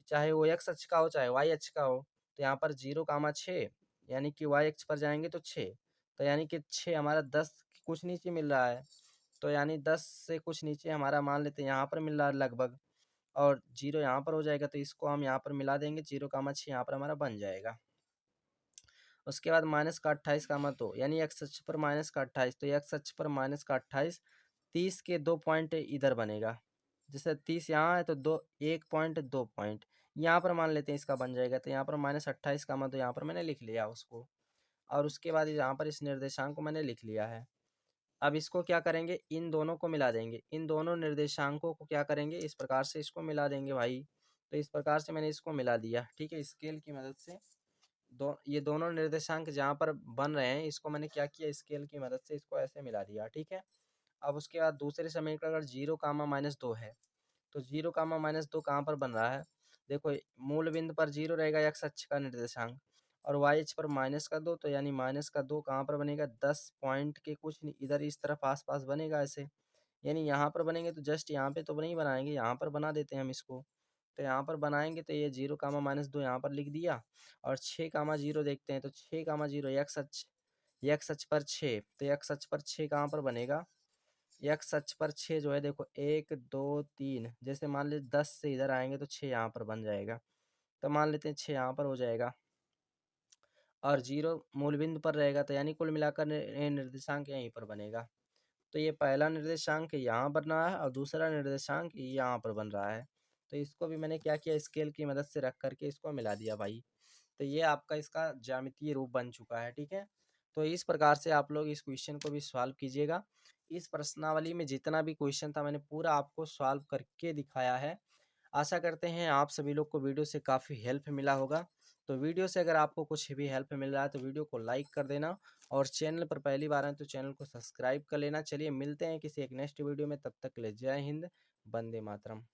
चाहे वो एक्स अक्ष का हो चाहे वाई अक्ष का हो। तो यहाँ पर 0,6 यानी कि वाई अक्ष पर जाएंगे तो 6, तो यानी कि 6 हमारा 10 कुछ नीचे मिल रहा है, तो यानी 10 से कुछ नीचे हमारा मान लेते हैं यहाँ पर मिल रहा है लगभग, और 0 यहाँ पर हो जाएगा, तो इसको हम यहाँ पर मिला देंगे, 0,6 यहाँ पर हमारा बन जाएगा। उसके बाद माइनस का 28,2 यानी एक्स अक्ष पर माइनस का 28, तो एक्स अक्ष पर माइनस का 28, 30 के 2 पॉइंट इधर बनेगा, जैसे 30 यहाँ है तो 1.2 पॉइंट यहाँ पर मान लेते हैं, इसका बन जाएगा। तो यहाँ पर -28,2 यहाँ पर मैंने लिख लिया उसको, और उसके बाद यहाँ पर इस निर्देशांक को मैंने लिख लिया है। अब इसको क्या करेंगे, इन दोनों को मिला देंगे, इन दोनों निर्देशांकों को क्या करेंगे, इस प्रकार से इसको मिला देंगे भाई। तो इस प्रकार से मैंने इसको मिला दिया। ठीक है, स्केल की मदद से ये दोनों निर्देशांक जहाँ पर बन रहे हैं, इसको मैंने क्या किया, स्केल की मदद से इसको ऐसे मिला दिया। ठीक है, अब उसके बाद दूसरे समीकरण अगर 0,-2 है, तो 0,-2 कहाँ पर बन रहा है, देखो मूल बिंदु पर 0 रहेगा एक्स अक्ष का निर्देशांक, और वाई अक्ष पर -2, तो यानी -2 कहाँ पर बनेगा, 10 पॉइंट के कुछ इधर इस तरफ आसपास बनेगा ऐसे, यानी यहाँ पर बनेंगे, तो जस्ट यहाँ पे तो नहीं बनाएंगे, यहाँ पर बना देते हैं हम इसको। तो यहाँ पर बनाएंगे तो ये 0,-2 यहाँ पर लिख दिया, और 6,0 देखते हैं, तो 6,0 एक्स अक्ष पर 6, तो एक्स अक्ष पर 6 कहाँ पर बनेगा, एक्स अक्ष पर 6 जो है देखो 1 2 3, जैसे मान लीजिए 10 से इधर आएंगे तो 6 यहाँ पर बन जाएगा, तो मान लेते हैं 6 यहाँ पर हो जाएगा, और 0 मूल बिंदु पर रहेगा, तो यानी कुल मिलाकर निर्देशांक यहीं पर बनेगा। तो ये पहला निर्देशांक यहाँ बन रहा है और दूसरा निर्देशांक यहाँ पर बन रहा है। तो इसको भी मैंने क्या किया, स्केल की मदद से रख करके इसको मिला दिया भाई। तो ये आपका इसका ज्यामितीय रूप बन चुका है। ठीक है, तो इस प्रकार से आप लोग इस क्वेश्चन को भी सॉल्व कीजिएगा। इस प्रश्नावली में जितना भी क्वेश्चन था मैंने पूरा आपको सॉल्व करके दिखाया है। आशा करते हैं आप सभी लोग को वीडियो से काफ़ी हेल्प मिला होगा। तो वीडियो से अगर आपको कुछ भी हेल्प मिल रहा है तो वीडियो को लाइक कर देना, और चैनल पर पहली बार आए तो चैनल को सब्सक्राइब कर लेना। चलिए मिलते हैं किसी एक नेक्स्ट वीडियो में, तब तक के लिए जय हिंद, वंदे मातरम।